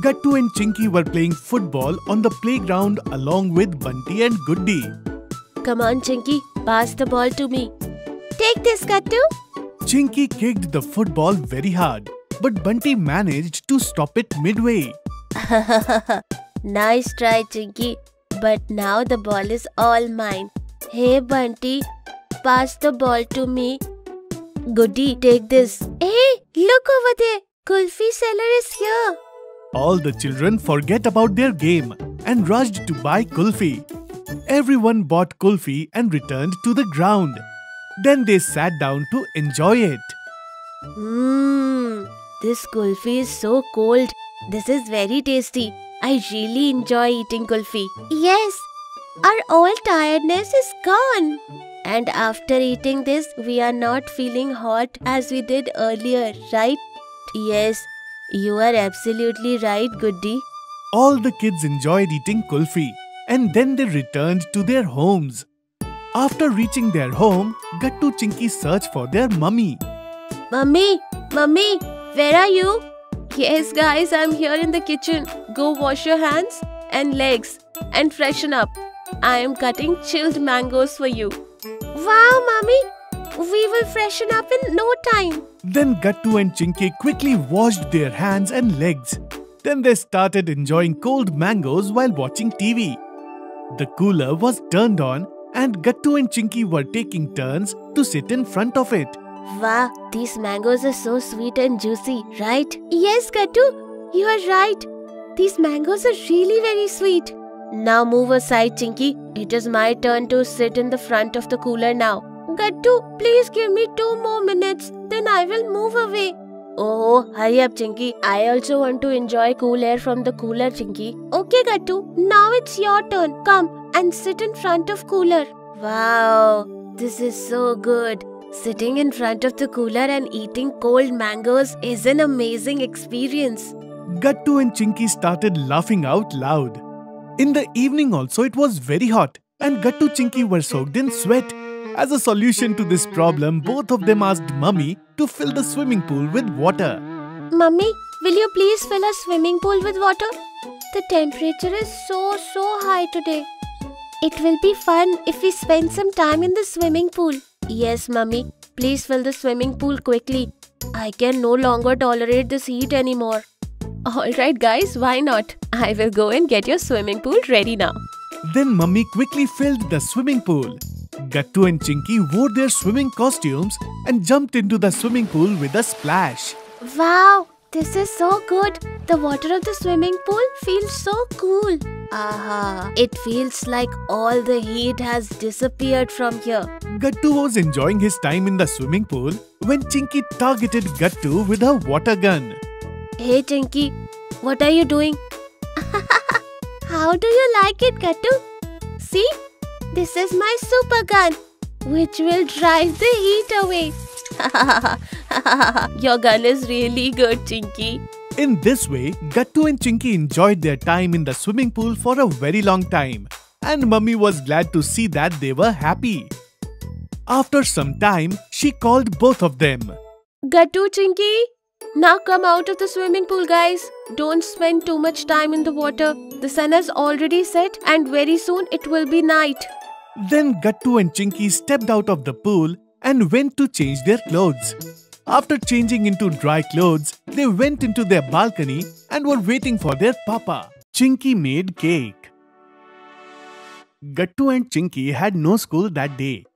Gattu and Chinky were playing football on the playground along with Bunty and Guddi. Come on, Chinky, pass the ball to me. Take this, Gattu. Chinky kicked the football very hard, but Bunty managed to stop it midway. Nice try, Chinky. But now the ball is all mine. Hey, Bunty, pass the ball to me. Goody, take this. Hey, look over there. Kulfi seller is here. All the children forget about their game and rushed to buy kulfi. Everyone bought kulfi and returned to the ground. Then they sat down to enjoy it. This kulfi is so cold. This is very tasty. I really enjoy eating kulfi. Yes, our all tiredness is gone. And after eating this, we are not feeling hot as we did earlier, right? Yes, you are absolutely right, Goody. All the kids enjoyed eating kulfi and then they returned to their homes. After reaching their home, Gattu Chinky searched for their mummy. Mummy, where are you? Yes, guys, I'm here in the kitchen. Go wash your hands and legs and freshen up. I am cutting chilled mangoes for you. Wow, Mummy! We will freshen up in no time. Then Gattu and Chinky quickly washed their hands and legs. Then they started enjoying cold mangoes while watching TV. The cooler was turned on and Gattu and Chinky were taking turns to sit in front of it. Wow, these mangoes are so sweet and juicy, right? Yes, Gattu, you are right. These mangoes are really very sweet. Now move aside, Chinky. It is my turn to sit in the front of the cooler now. Gattu, please give me 2 more minutes. Then I will move away. Oh, hurry up, Chinky. I also want to enjoy cool air from the cooler, Chinky. Okay, Gattu. Now it's your turn. Come and sit in front of cooler. Wow, this is so good. Sitting in front of the cooler and eating cold mangoes is an amazing experience. Gattu and Chinky started laughing out loud. In the evening also it was very hot and Gattu Chinky were soaked in sweat. As a solution to this problem, both of them asked Mummy to fill the swimming pool with water. Mummy, will you please fill a swimming pool with water? The temperature is so high today. It will be fun if we spend some time in the swimming pool. Yes, Mummy. Please fill the swimming pool quickly. I can no longer tolerate this heat anymore. Alright guys, why not? I will go and get your swimming pool ready now. Then Mummy quickly filled the swimming pool. Gattu and Chinky wore their swimming costumes and jumped into the swimming pool with a splash. Wow, this is so good. The water of the swimming pool feels so cool. Aha, it feels like all the heat has disappeared from here. Gattu was enjoying his time in the swimming pool when Chinky targeted Gattu with a water gun. Hey Chinky, what are you doing? How do you like it, Gattu? See? This is my super gun, which will drive the heat away. Your gun is really good, Chinky. In this way, Gattu and Chinky enjoyed their time in the swimming pool for a very long time. And Mummy was glad to see that they were happy. After some time, she called both of them. Gattu, Chinky, now come out of the swimming pool, guys. Don't spend too much time in the water. The sun has already set and very soon it will be night. Then Gattu and Chinky stepped out of the pool and went to change their clothes. After changing into dry clothes, they went into their balcony and were waiting for their papa. Chinky made cake. Gattu and Chinky had no school that day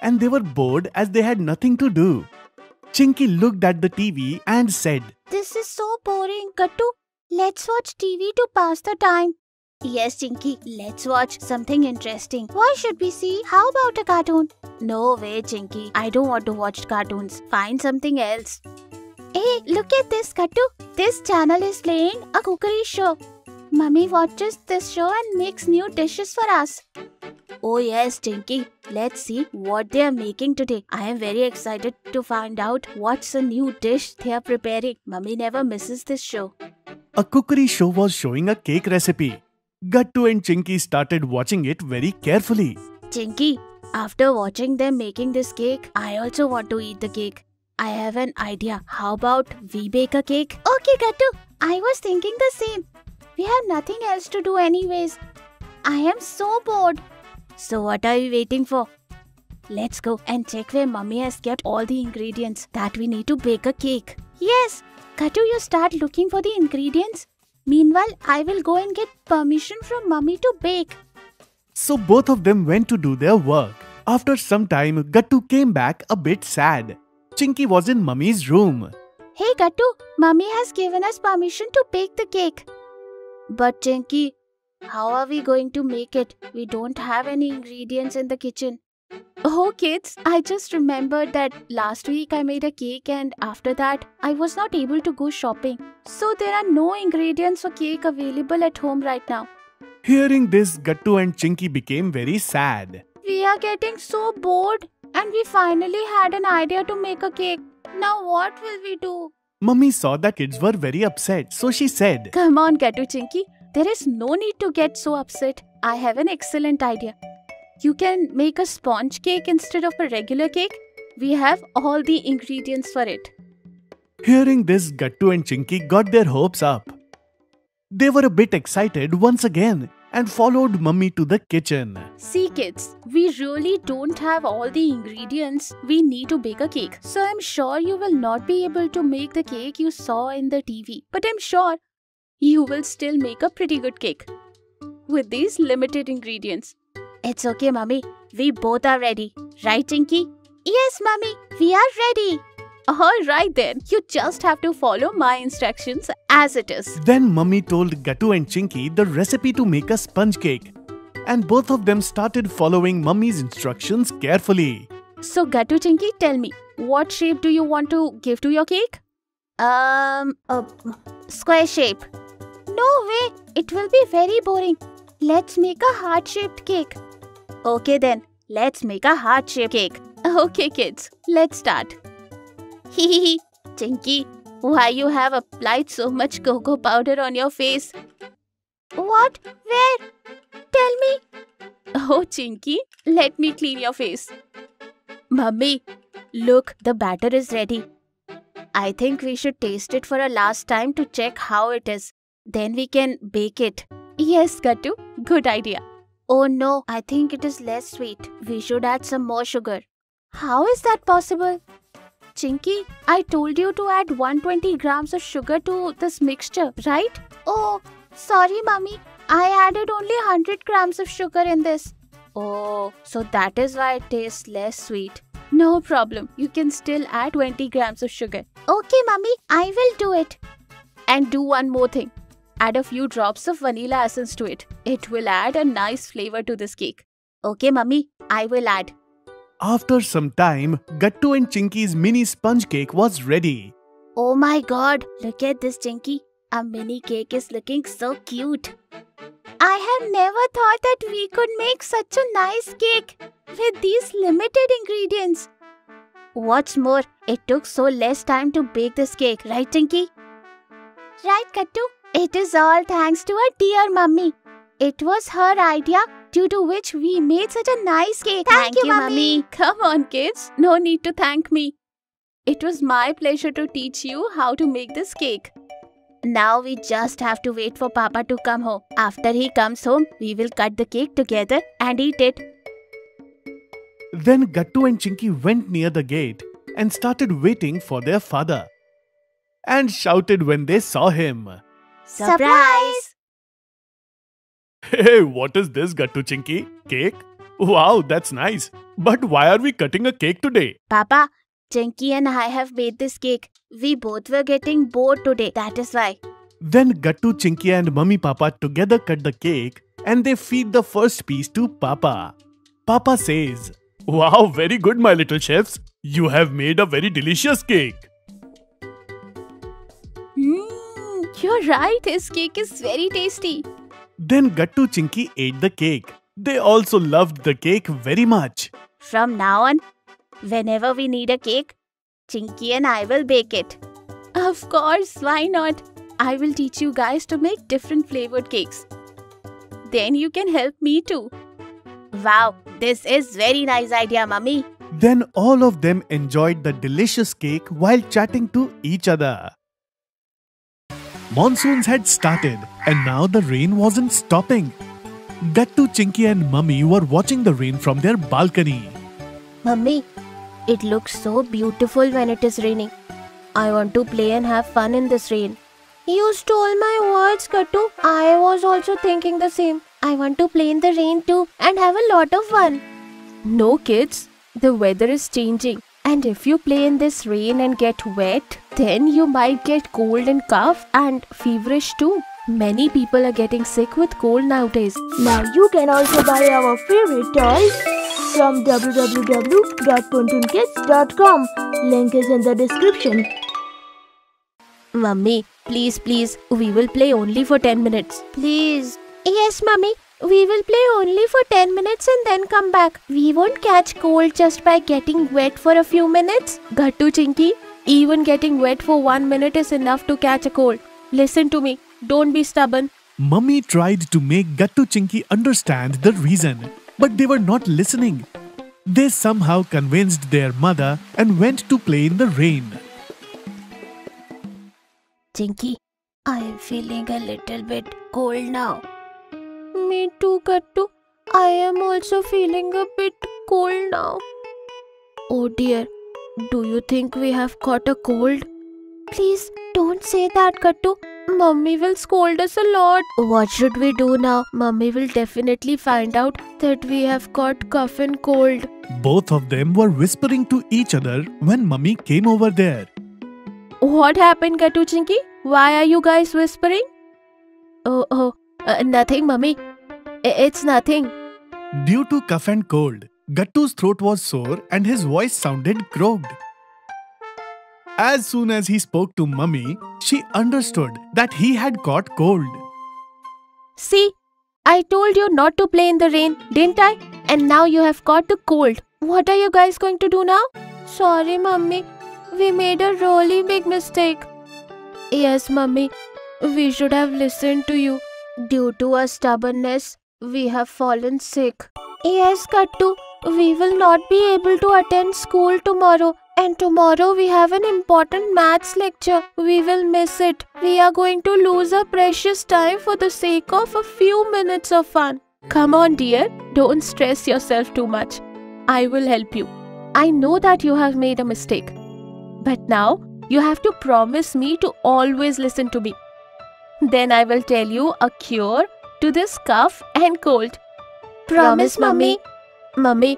and they were bored as they had nothing to do. Chinky looked at the TV and said, This is so boring, Gattu. Let's watch TV to pass the time. Yes, Chinky, let's watch something interesting. What should we see? How about a cartoon? No way, Chinky. I don't want to watch cartoons. Find something else. Hey, look at this, Gattu. This channel is playing a cookery show. Mummy watches this show and makes new dishes for us. Oh yes, Chinky. Let's see what they are making today. I am very excited to find out what's a new dish they are preparing. Mummy never misses this show. A cookery show was showing a cake recipe. Gattu and Chinky started watching it very carefully. Chinky, after watching them making this cake, I also want to eat the cake. I have an idea. How about we bake a cake? Okay, Gattu. I was thinking the same. We have nothing else to do anyways. I am so bored. So what are we waiting for? Let's go and check where Mummy has kept all the ingredients that we need to bake a cake. Yes. Gattu, you start looking for the ingredients. Meanwhile, I will go and get permission from Mummy to bake. So both of them went to do their work. After some time, Gattu came back a bit sad. Chinky was in Mummy's room. Hey Gattu, Mummy has given us permission to bake the cake. But Chinky, how are we going to make it? We don't have any ingredients in the kitchen. Oh kids, I just remembered that last week I made a cake and after that I was not able to go shopping. So there are no ingredients for cake available at home right now. Hearing this, Gattu and Chinky became very sad. We are getting so bored and we finally had an idea to make a cake. Now what will we do? Mummy saw the kids were very upset, so she said, Come on, Gattu Chinky. There is no need to get so upset. I have an excellent idea. You can make a sponge cake instead of a regular cake. We have all the ingredients for it. Hearing this, Gattu and Chinky got their hopes up. They were a bit excited once again and followed Mummy to the kitchen. See kids, we really don't have all the ingredients we need to bake a cake. So I'm sure you will not be able to make the cake you saw in the TV. But I'm sure you will still make a pretty good cake with these limited ingredients. It's okay, Mummy. We both are ready. Right, Chinky? Yes, Mummy. We are ready. Alright then, you just have to follow my instructions as it is. Then Mummy told Gattu and Chinky the recipe to make a sponge cake. And both of them started following Mummy's instructions carefully. So Gattu Chinky, tell me, what shape do you want to give to your cake? Square shape. No way. It will be very boring. Let's make a heart-shaped cake. Okay then, let's make a heart-shaped cake. Okay kids, let's start. Hehehe. Chinky, Why you have applied so much cocoa powder on your face? what? Where? Tell me. Oh Chinky, let me clean your face. Mummy, look, the batter is ready. I think we should taste it for a last time to check how it is. Then we can bake it. Yes, Gattu, good idea. Oh no, I think it is less sweet. We should add some more sugar. How is that possible? Chinky, I told you to add 120 grams of sugar to this mixture, right? Oh, sorry, Mummy. I added only 100 grams of sugar in this. Oh, so that is why it tastes less sweet. No problem. You can still add 20 grams of sugar. Okay, Mummy. I will do it. And do one more thing. Add a few drops of vanilla essence to it. It will add a nice flavor to this cake. Okay, Mummy. I will add. After some time, Gattu and Chinky's mini sponge cake was ready. Oh my god. Look at this, Chinky. Our mini cake is looking so cute. I have never thought that we could make such a nice cake with these limited ingredients. What's more, it took so less time to bake this cake, right, Chinky? Right, Gattu. It is all thanks to our dear Mummy. It was her idea due to which we made such a nice cake. Thank you, Mummy. Come on, kids. No need to thank me. It was my pleasure to teach you how to make this cake. Now we just have to wait for Papa to come home. After he comes home, we will cut the cake together and eat it. Then Gattu and Chinky went near the gate and started waiting for their father. And shouted when they saw him. Surprise! Hey, what is this, Gattu Chinky? Cake? Wow, that's nice. But why are we cutting a cake today? Papa, Chinky and I have made this cake. We both were getting bored today. That is why. Then Gattu, Chinky and Mummy Papa together cut the cake and they feed the first piece to Papa. Papa says, Wow, very good, my little chefs. You have made a very delicious cake. You're right. His cake is very tasty. Then Gattu, Chinky ate the cake. They also loved the cake very much. From now on, whenever we need a cake, Chinky and I will bake it. Of course, why not? I will teach you guys to make different flavored cakes. Then you can help me too. Wow, this is very nice idea, Mummy. Then all of them enjoyed the delicious cake while chatting to each other. Monsoons had started and now the rain wasn't stopping. Gattu, Chinky and Mummy were watching the rain from their balcony. Mummy, it looks so beautiful when it is raining. I want to play and have fun in this rain. You stole my words, Gattu. I was also thinking the same. I want to play in the rain too and have a lot of fun. No, kids. The weather is changing. And if you play in this rain and get wet, then you might get cold and cough and feverish too. Many people are getting sick with cold nowadays. Now you can also buy our favorite toys from www.puntunkids.com. Link is in the description. Mummy, please, we will play only for 10 minutes. Please. Yes, Mummy. We will play only for 10 minutes and then come back. We won't catch cold just by getting wet for a few minutes. Gattu Chinky, even getting wet for 1 minute is enough to catch a cold. Listen to me. Don't be stubborn. Mummy tried to make Gattu Chinky understand the reason, but they were not listening. They somehow convinced their mother and went to play in the rain. Chinky, I am feeling a little bit cold now. Me too, Gattu. I am also feeling a bit cold now. Oh dear, do you think we have caught a cold? Please don't say that, Gattu. Mummy will scold us a lot. What should we do now? Mummy will definitely find out that we have caught cough and cold. Both of them were whispering to each other when Mummy came over there. What happened, Gattu Chinky? Why are you guys whispering? Nothing, Mummy. It's nothing. Due to cough and cold, Gattu's throat was sore and his voice sounded croaked. As soon as he spoke to Mummy, she understood that he had caught cold. See, I told you not to play in the rain, didn't I? And now you have caught the cold. What are you guys going to do now? Sorry, Mummy. We made a really big mistake. Yes, Mummy. We should have listened to you. Due to our stubbornness, we have fallen sick. Yes, Gattu. We will not be able to attend school tomorrow. And tomorrow we have an important maths lecture. We will miss it. We are going to lose our precious time for the sake of a few minutes of fun. Come on, dear. Don't stress yourself too much. I will help you. I know that you have made a mistake. But now you have to promise me to always listen to me. Then I will tell you a cure to this cough and cold. Promise, Mummy. Mummy,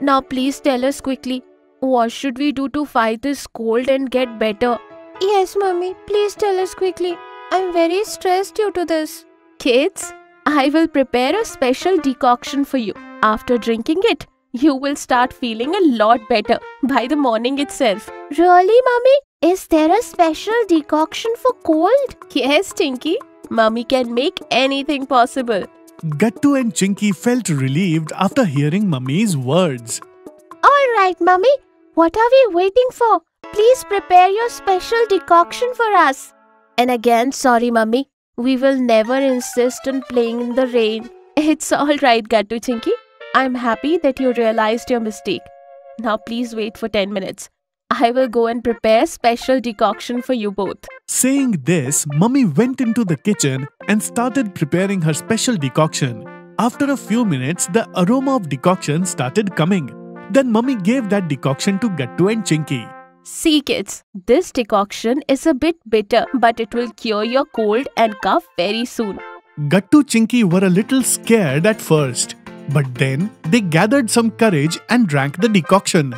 now please tell us quickly. What should we do to fight this cold and get better? Yes, Mummy. Please tell us quickly. I'm very stressed due to this. Kids, I will prepare a special decoction for you. After drinking it, you will start feeling a lot better by the morning itself. Really, Mummy? Is there a special decoction for cold? Yes, Chinky. Mummy can make anything possible. Gattu and Chinky felt relieved after hearing Mummy's words. Alright, Mummy. What are we waiting for? Please prepare your special decoction for us. And again, sorry, Mummy. We will never insist on playing in the rain. It's alright, Gattu Chinky. I'm happy that you realized your mistake. Now please wait for 10 minutes. I will go and prepare special decoction for you both. Saying this, Mummy went into the kitchen and started preparing her special decoction. After a few minutes, the aroma of decoction started coming. Then Mummy gave that decoction to Gattu and Chinky. See kids, this decoction is a bit bitter, but it will cure your cold and cough very soon. Gattu Chinky were a little scared at first, but then they gathered some courage and drank the decoction.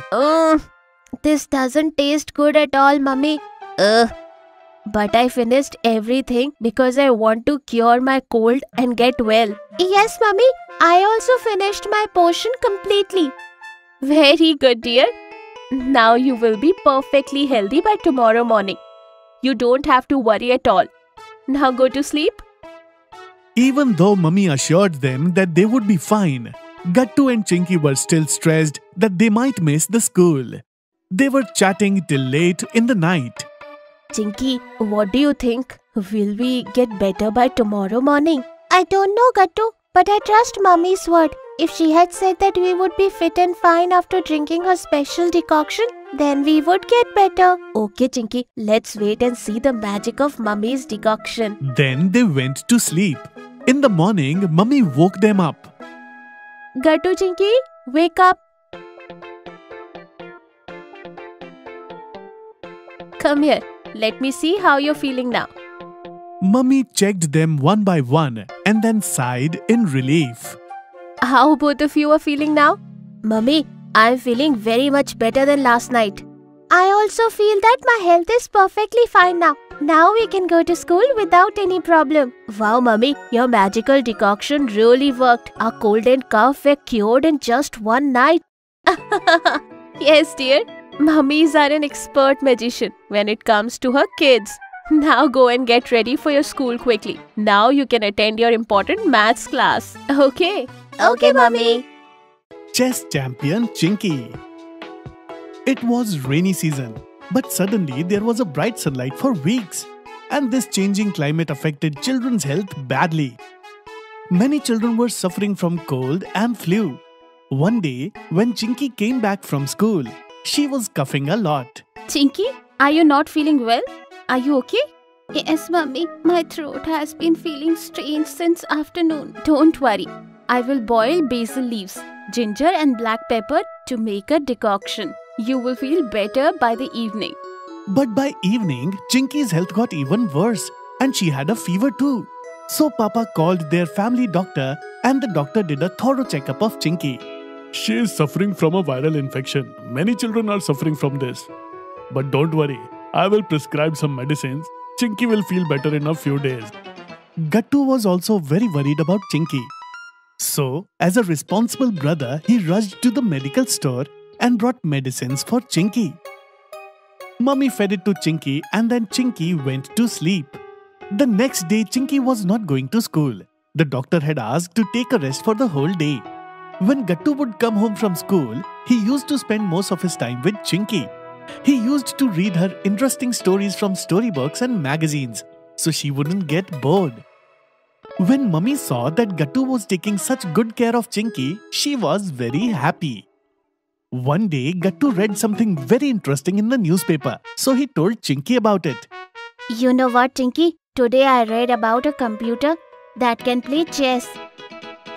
This doesn't taste good at all, Mummy. But I finished everything because I want to cure my cold and get well. Yes, Mummy. I also finished my portion completely. Very good, dear. Now you will be perfectly healthy by tomorrow morning. You don't have to worry at all. Now go to sleep. Even though Mummy assured them that they would be fine, Gattu and Chinky were still stressed that they might miss the school. They were chatting till late in the night. Chinky, what do you think? Will we get better by tomorrow morning? I don't know, Gattu, but I trust Mummy's word. If she had said that we would be fit and fine after drinking her special decoction, then we would get better. Okay, Chinky, let's wait and see the magic of Mummy's decoction. Then they went to sleep. In the morning, Mummy woke them up. Gattu, Chinky, wake up. Come here. Let me see how you're feeling now. Mummy checked them one by one and then sighed in relief. How both of you are feeling now? Mummy, I'm feeling very much better than last night. I also feel that my health is perfectly fine now. Now we can go to school without any problem. Wow, Mummy, your magical decoction really worked. Our cold and cough were cured in just one night. Yes, dear. Mummies are an expert magician when it comes to her kids. Now go and get ready for your school quickly. Now you can attend your important maths class. Okay? Okay, Mummy. Chess champion Chinky. It was rainy season, but suddenly there was a bright sunlight for weeks, and this changing climate affected children's health badly. Many children were suffering from cold and flu. One day, when Chinky came back from school, she was coughing a lot. Chinky, are you not feeling well? Are you okay? Yes, Mummy. My throat has been feeling strange since afternoon. Don't worry. I will boil basil leaves, ginger and black pepper to make a decoction. You will feel better by the evening. But by evening, Chinky's health got even worse, and she had a fever too. So Papa called their family doctor, and the doctor did a thorough checkup of Chinky. She is suffering from a viral infection. Many children are suffering from this. But don't worry, I will prescribe some medicines. Chinky will feel better in a few days. Gattu was also very worried about Chinky. So, as a responsible brother, he rushed to the medical store and brought medicines for Chinky. Mummy fed it to Chinky, and then Chinky went to sleep. The next day, Chinky was not going to school. The doctor had asked to take a rest for the whole day. When Gattu would come home from school, he used to spend most of his time with Chinky. He used to read her interesting stories from storybooks and magazines, so she wouldn't get bored. When Mummy saw that Gattu was taking such good care of Chinky, she was very happy. One day, Gattu read something very interesting in the newspaper, so he told Chinky about it. You know what, Chinky? Today I read about a computer that can play chess.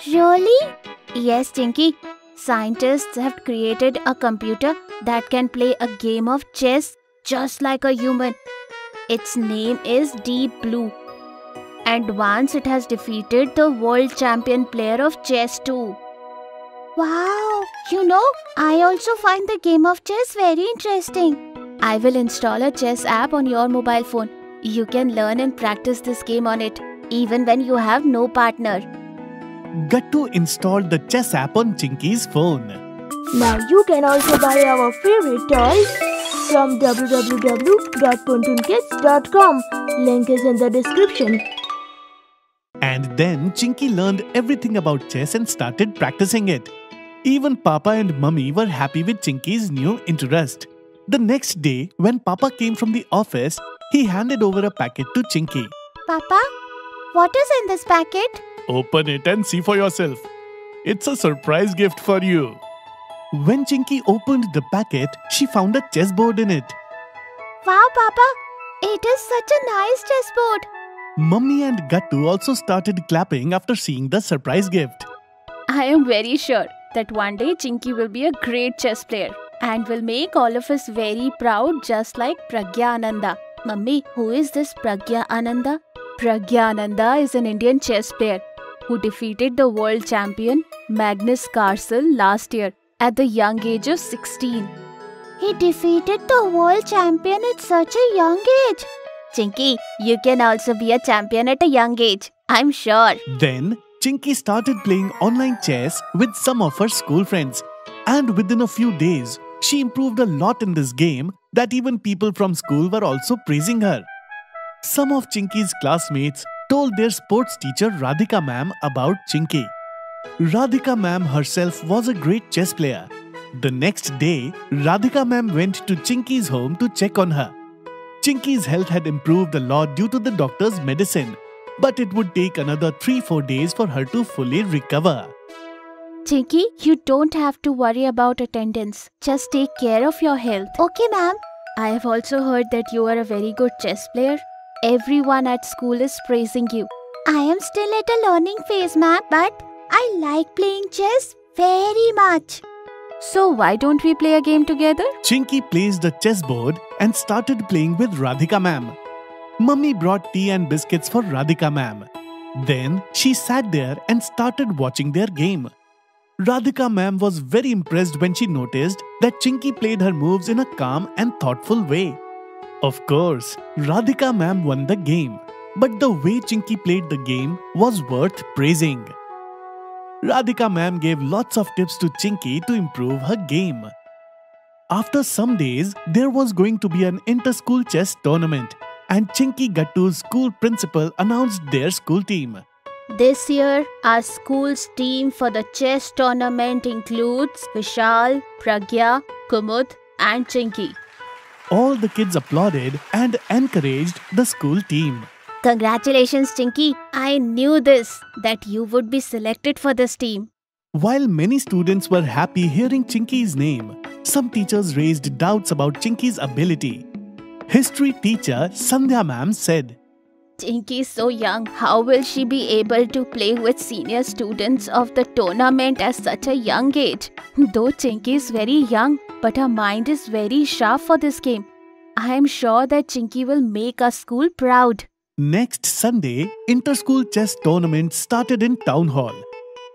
Really? Yes, Chinky. Scientists have created a computer that can play a game of chess just like a human. Its name is Deep Blue. And once it has defeated the world champion player of chess too. Wow! You know, I also find the game of chess very interesting. I will install a chess app on your mobile phone. You can learn and practice this game on it, even when you have no partner. Gattu installed the chess app on Chinky's phone. Now you can also buy our favorite toys from www.puntunkids.com. Link is in the description. And then Chinky learned everything about chess and started practicing it. Even Papa and Mummy were happy with Chinky's new interest. The next day, when Papa came from the office, he handed over a packet to Chinky. Papa, what is in this packet? Open it and see for yourself. It's a surprise gift for you. When Chinky opened the packet, she found a chessboard in it. Wow, Papa, it is such a nice chessboard. Mummy and Gattu also started clapping after seeing the surprise gift. I am very sure that one day Chinky will be a great chess player and will make all of us very proud, just like Pragya Ananda. Mummy, who is this Pragya Ananda? Pragya Ananda is an Indian chess player who defeated the world champion Magnus Carlsen last year at the young age of 16. He defeated the world champion at such a young age. Chinky, you can also be a champion at a young age, I'm sure. Then, Chinky started playing online chess with some of her school friends. And within a few days, she improved a lot in this game that even people from school were also praising her. Some of Chinky's classmates told their sports teacher Radhika ma'am about Chinky. Radhika ma'am herself was a great chess player. The next day, Radhika ma'am went to Chinky's home to check on her. Chinky's health had improved a lot due to the doctor's medicine, but it would take another 3-4 days for her to fully recover. Chinky, you don't have to worry about attendance. Just take care of your health. Okay, ma'am. I have also heard that you are a very good chess player. Everyone at school is praising you. I am still at a learning phase, ma'am, but I like playing chess very much. So why don't we play a game together? Chinky placed the chessboard and started playing with Radhika ma'am. Mummy brought tea and biscuits for Radhika ma'am. Then she sat there and started watching their game. Radhika ma'am was very impressed when she noticed that Chinky played her moves in a calm and thoughtful way. Of course, Radhika ma'am won the game, but the way Chinky played the game was worth praising. Radhika ma'am gave lots of tips to Chinky to improve her game. After some days, there was going to be an inter-school chess tournament, and Chinky Gattu's school principal announced their school team. This year, our school's team for the chess tournament includes Vishal, Pragya, Kumud and Chinky. All the kids applauded and encouraged the school team. Congratulations, Chinky. I knew that you would be selected for this team. While many students were happy hearing Chinky's name, some teachers raised doubts about Chinky's ability. History teacher Sandhya ma'am said, Chinky is so young. How will she be able to play with senior students of the tournament at such a young age? Though Chinky is very young, but her mind is very sharp for this game. I am sure that Chinky will make our school proud. Next Sunday, inter-school chess tournament started in town hall.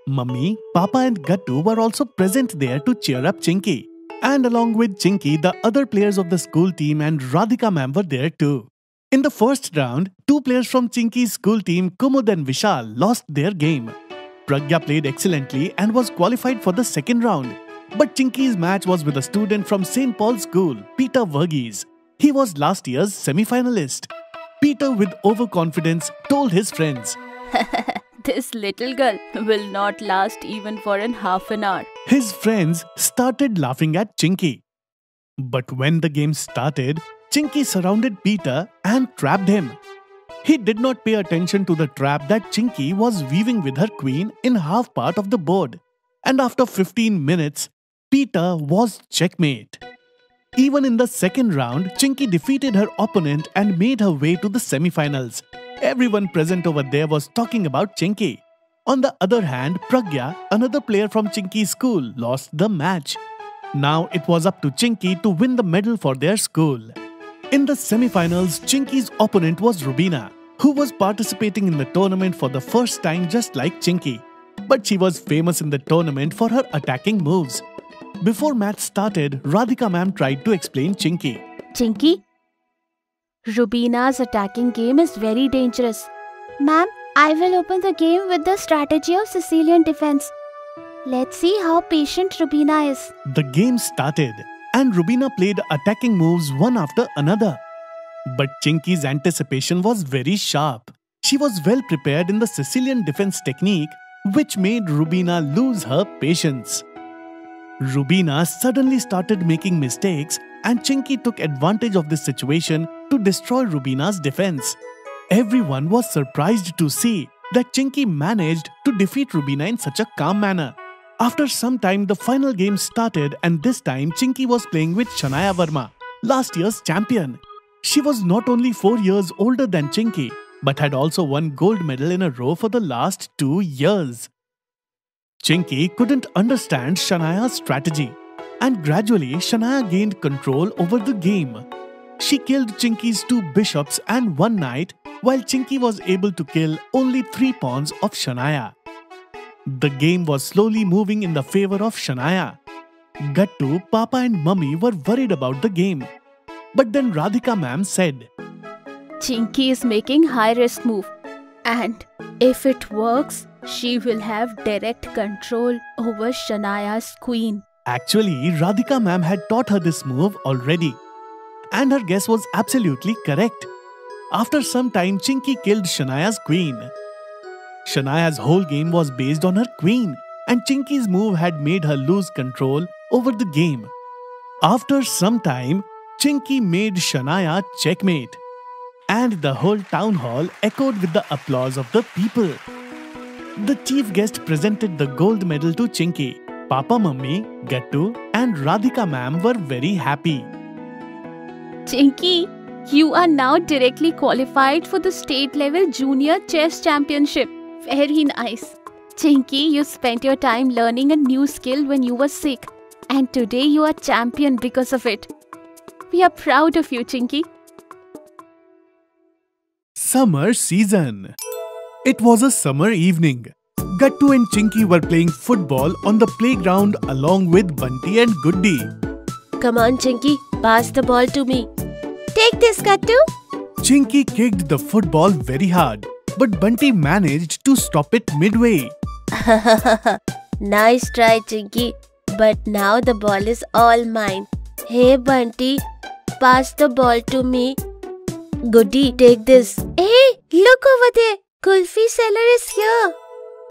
Mummy, Papa and Gattu were also present there to cheer up Chinky. And along with Chinky, the other players of the school team and Radhika ma'am were there too. In the first round, 2 players from Chinky's school team, Kumud and Vishal, lost their game. Pragya played excellently and was qualified for the second round. But Chinky's match was with a student from St. Paul's School, Peter Verghese. He was last year's semi-finalist. Peter, with overconfidence, told his friends, This little girl will not last even for half an hour. His friends started laughing at Chinky. But when the game started, Chinky surrounded Peter and trapped him. He did not pay attention to the trap that Chinky was weaving with her queen in half part of the board. And after 15 minutes, Peter was checkmate. Even in the second round, Chinky defeated her opponent and made her way to the semi-finals. Everyone present over there was talking about Chinky. On the other hand, Pragya, another player from Chinky's school, lost the match. Now it was up to Chinky to win the medal for their school. In the semi-finals, Chinky's opponent was Rubina, who was participating in the tournament for the first time just like Chinky. But she was famous in the tournament for her attacking moves. Before match started, Radhika ma'am tried to explain Chinky. Chinky, Rubina's attacking game is very dangerous. Ma'am, I will open the game with the strategy of Sicilian defense. Let's see how patient Rubina is. The game started and Rubina played attacking moves one after another. But Chinky's anticipation was very sharp. She was well prepared in the Sicilian defense technique, which made Rubina lose her patience. Rubina suddenly started making mistakes and Chinky took advantage of this situation to destroy Rubina's defense. Everyone was surprised to see that Chinky managed to defeat Rubina in such a calm manner. After some time, the final game started and this time Chinky was playing with Shanaya Verma, last year's champion. She was not only 4 years older than Chinky, but had also won gold medal in a row for the last 2 years. Chinky couldn't understand Shanaya's strategy, and gradually Shanaya gained control over the game. She killed Chinky's 2 bishops and 1 knight, while Chinky was able to kill only 3 pawns of Shanaya. The game was slowly moving in the favor of Shanaya. Gattu, Papa and Mummy were worried about the game. But then Radhika ma'am said, Chinky is making high-risk move. And if it works, she will have direct control over Shanaya's queen. Actually, Radhika ma'am had taught her this move already. And her guess was absolutely correct. After some time, Chinky killed Shanaya's queen. Shanaya's whole game was based on her queen, and Chinky's move had made her lose control over the game. After some time, Chinky made Shanaya checkmate. And the whole town hall echoed with the applause of the people. The chief guest presented the gold medal to Chinky. Papa, Mummy, Gattu and Radhika ma'am were very happy. Chinky, you are now directly qualified for the state level junior chess championship. Very nice. Chinky, you spent your time learning a new skill when you were sick. And today you are champion because of it. We are proud of you, Chinky. Summer season. It was a summer evening. Gattu and Chinky were playing football on the playground along with Bunty and Goody. Come on, Chinky, pass the ball to me. Take this, Gattu. Chinky kicked the football very hard, but Bunty managed to stop it midway. Nice try, Chinky. But now the ball is all mine. Hey, Bunty, pass the ball to me. Goody, take this. Hey, look over there. Kulfi seller is here.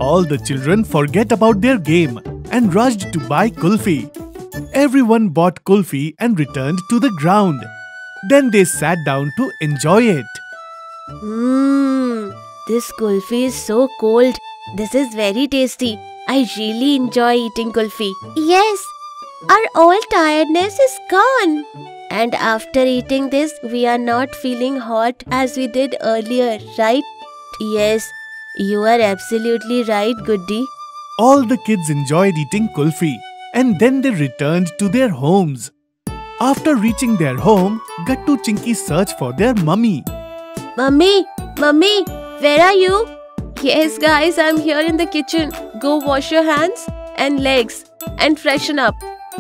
All the children forget about their game and rushed to buy kulfi. Everyone bought kulfi and returned to the ground. Then they sat down to enjoy it. This kulfi is so cold. This is very tasty. I really enjoy eating kulfi. Yes, our all tiredness is gone. And after eating this, we are not feeling hot as we did earlier, right? Yes, you are absolutely right, Goody. All the kids enjoyed eating kulfi and then they returned to their homes. After reaching their home, Gattu Chinky searched for their mummy. Mummy, where are you? Yes guys, I'm here in the kitchen. Go wash your hands and legs and freshen up.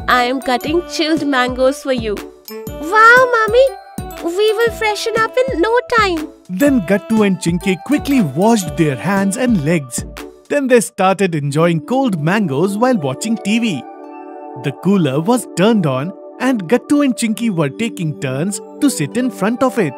I am cutting chilled mangoes for you. Wow, Mummy! We will freshen up in no time. Then Gattu and Chinky quickly washed their hands and legs. Then they started enjoying cold mangoes while watching TV. The cooler was turned on and Gattu and Chinky were taking turns to sit in front of it.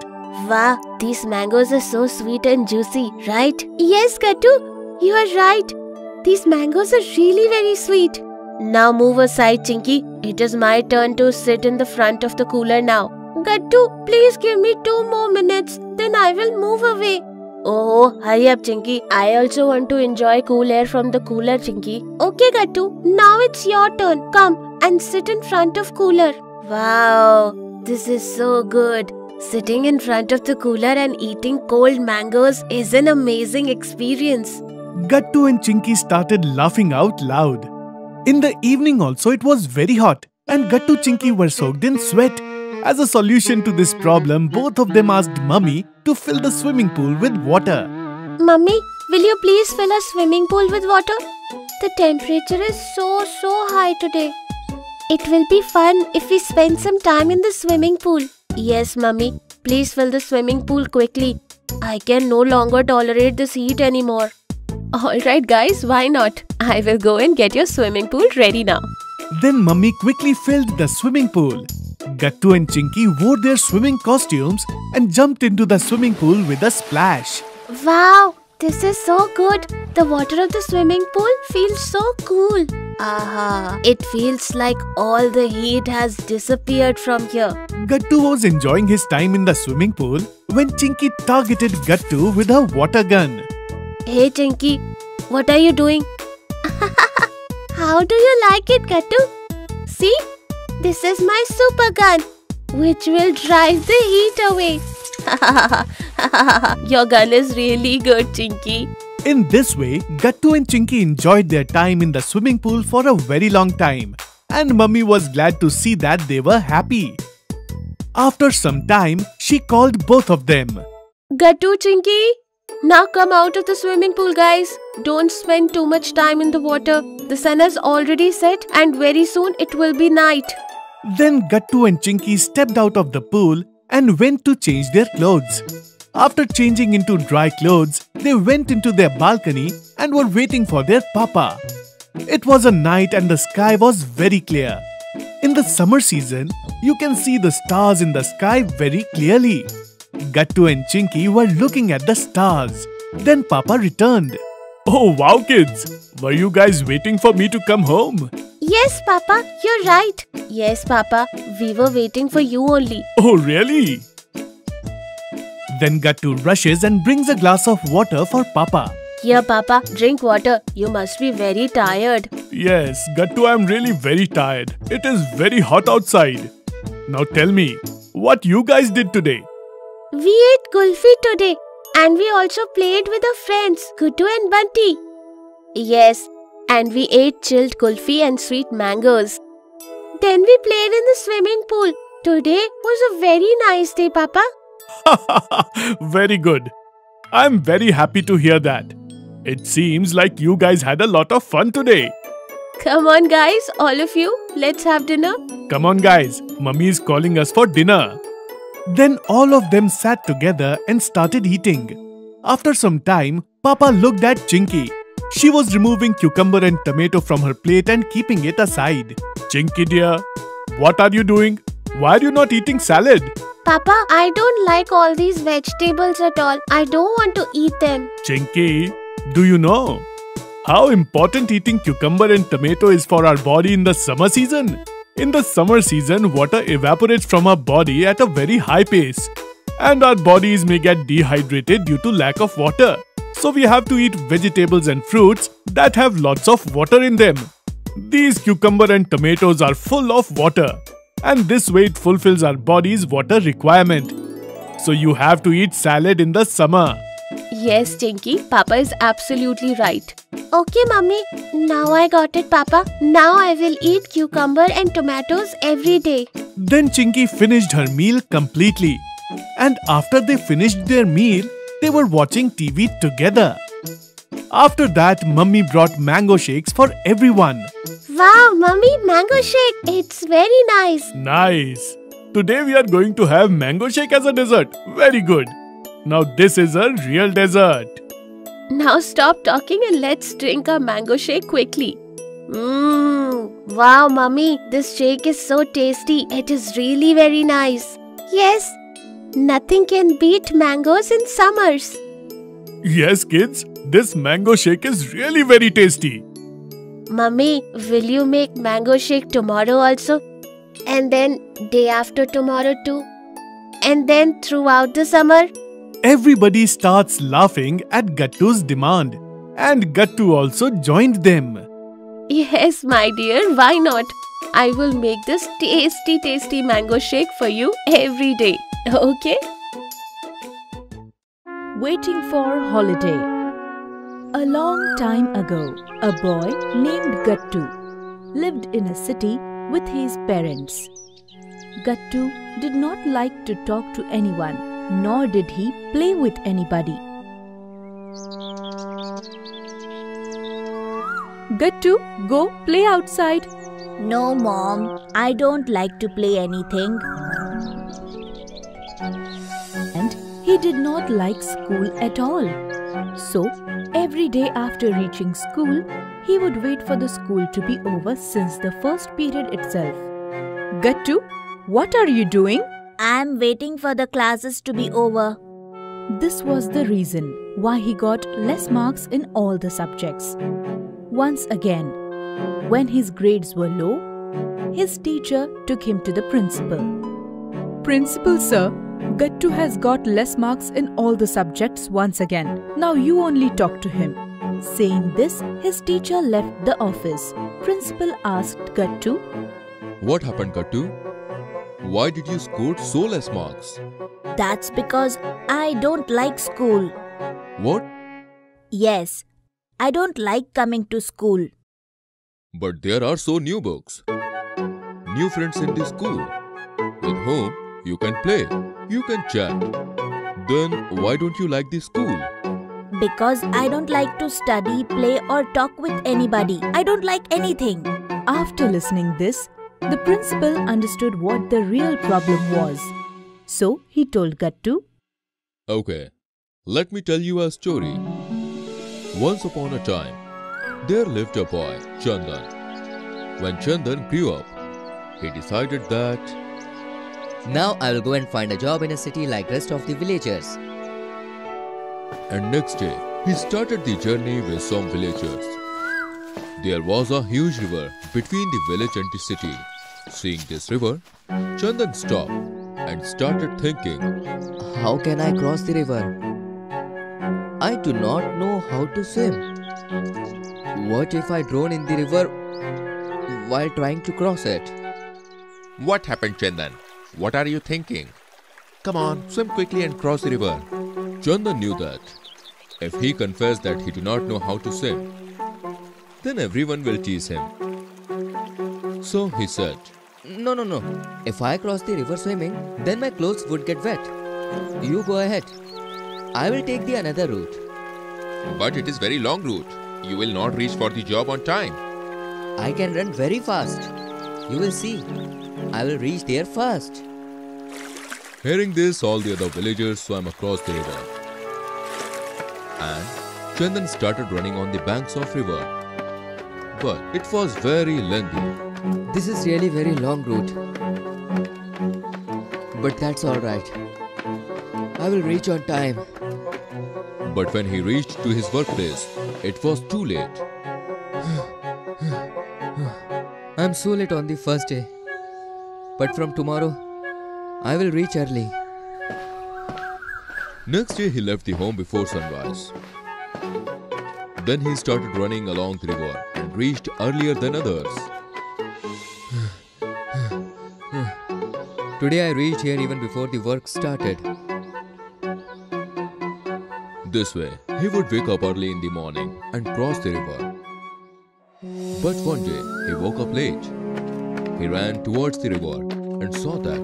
Wow, these mangoes are so sweet and juicy, right? Yes, Gattu, you are right. These mangoes are really very sweet. Now move aside, Chinky. It is my turn to sit in the front of the cooler now. Gattu, please give me 2 more minutes. Then I will move away. Oh, hurry up, Chinky. I also want to enjoy cool air from the cooler, Chinky. Okay, Gattu. Now it's your turn. Come and sit in front of cooler. Wow, this is so good. Sitting in front of the cooler and eating cold mangoes is an amazing experience. Gattu and Chinky started laughing out loud. In the evening also it was very hot and Gattu Chinky were soaked in sweat. As a solution to this problem, both of them asked Mummy to fill the swimming pool with water. Mummy, will you please fill a swimming pool with water? The temperature is so high today. It will be fun if we spend some time in the swimming pool. Yes, Mummy. Please fill the swimming pool quickly. I can no longer tolerate this heat anymore. Alright guys, why not? I will go and get your swimming pool ready now. Then Mummy quickly filled the swimming pool. Gattu and Chinky wore their swimming costumes and jumped into the swimming pool with a splash. Wow, this is so good. The water of the swimming pool feels so cool. Aha, it feels like all the heat has disappeared from here. Gattu was enjoying his time in the swimming pool when Chinky targeted Gattu with her water gun. Hey Chinky, what are you doing? How do you like it, Gattu? See, this is my super gun, which will drive the heat away. Your gun is really good, Chinky. In this way, Gattu and Chinky enjoyed their time in the swimming pool for a very long time, and Mummy was glad to see that they were happy. After some time, she called both of them. Gattu, Chinky, now come out of the swimming pool, guys. Don't spend too much time in the water. The sun has already set and very soon it will be night. Then Gattu and Chinky stepped out of the pool and went to change their clothes. After changing into dry clothes, they went into their balcony and were waiting for their papa. It was a night and the sky was very clear. In the summer season, you can see the stars in the sky very clearly. Gattu and Chinky were looking at the stars. Then Papa returned. Oh wow kids! Were you guys waiting for me to come home? Yes, Papa, you're right. Yes, Papa, we were waiting for you only. Oh really? Then Gattu rushes and brings a glass of water for Papa. Here, Papa, drink water. You must be very tired. Yes, Gattu, I'm really very tired. It is very hot outside. Now tell me, what you guys did today? We ate kulfi today and we also played with our friends, Guddu and Bunty. Yes, and we ate chilled kulfi and sweet mangoes. Then we played in the swimming pool. Today was a very nice day, Papa. Very good. I'm very happy to hear that. It seems like you guys had a lot of fun today. Come on guys, all of you, let's have dinner. Come on guys, Mummy is calling us for dinner. Then all of them sat together and started eating. After some time, Papa looked at Chinky. She was removing cucumber and tomato from her plate and keeping it aside. Chinky dear, what are you doing? Why are you not eating salad? Papa, I don't like all these vegetables at all. I don't want to eat them. Chinky, do you know how important eating cucumber and tomato is for our body in the summer season? In the summer season, water evaporates from our body at a very high pace, and our bodies may get dehydrated due to lack of water. So we have to eat vegetables and fruits that have lots of water in them. These cucumber and tomatoes are full of water, and this way it fulfills our body's water requirement. So you have to eat salad in the summer. Yes, Chinky, Papa is absolutely right. Okay, Mummy. Now I got it, Papa. Now I will eat cucumber and tomatoes every day. Then Chinky finished her meal completely. And after they finished their meal, they were watching TV together. After that, Mummy brought mango shakes for everyone. Wow, Mummy, mango shake. It's very nice. Nice. Today we are going to have mango shake as a dessert. Very good. Now this is a real dessert. Now stop talking and let's drink our mango shake quickly. Wow, Mummy, this shake is so tasty. It is really very nice. Yes, nothing can beat mangoes in summers. Yes, kids, this mango shake is really very tasty. Mummy, will you make mango shake tomorrow also? And then day after tomorrow too? And then throughout the summer? Everybody starts laughing at Gattu's demand, and Gattu also joined them. Yes, my dear, why not? I will make this tasty mango shake for you every day. Okay? Waiting for holiday. A long time ago, a boy named Gattu lived in a city with his parents. Gattu did not like to talk to anyone, nor did he play with anybody. Gattu, go play outside. No, Mom, I don't like to play anything. And he did not like school at all. So, every day after reaching school, he would wait for the school to be over since the first period itself. Gattu, what are you doing? I'm waiting for the classes to be over. This was the reason why he got less marks in all the subjects. Once again, when his grades were low, his teacher took him to the principal. Principal sir, Gattu has got less marks in all the subjects once again. Now you only talk to him. Saying this, his teacher left the office. Principal asked Gattu, What happened, Gattu? Why did you score so less marks? That's because I don't like school. What? Yes, I don't like coming to school. But there are so new books, new friends in the school, with whom you can play, you can chat. Then why don't you like the school? Because I don't like to study, play or talk with anybody. I don't like anything. After listening this, the principal understood what the real problem was. So he told Gattu, Okay, let me tell you a story. Once upon a time, there lived a boy, Chandan. When Chandan grew up, he decided that now I will go and find a job in a city like rest of the villagers. And next day, he started the journey with some villagers. There was a huge river between the village and the city. Seeing this river, Chandan stopped and started thinking, how can I cross the river? I do not know how to swim. What if I drown in the river while trying to cross it? What happened, Chandan? What are you thinking? Come on, swim quickly and cross the river. Chandan knew that if he confessed that he did not know how to swim, then everyone will tease him. So he said, No. If I cross the river swimming, then my clothes would get wet. You go ahead. I will take the another route. But it is very long route. You will not reach for the job on time. I can run very fast. You will see. I will reach there first. Hearing this, all the other villagers swam across the river. And Chandan started running on the banks of river. But it was very lengthy. This is really very long route. But that's alright. I will reach on time. But when he reached to his workplace, it was too late. I'm so late on the first day. But from tomorrow, I will reach early. Next day, he left the home before sunrise. Then he started running along the river and reached earlier than others. Today I reached here even before the work started. This way, he would wake up early in the morning and cross the river. But one day, he woke up late. He ran towards the river and saw that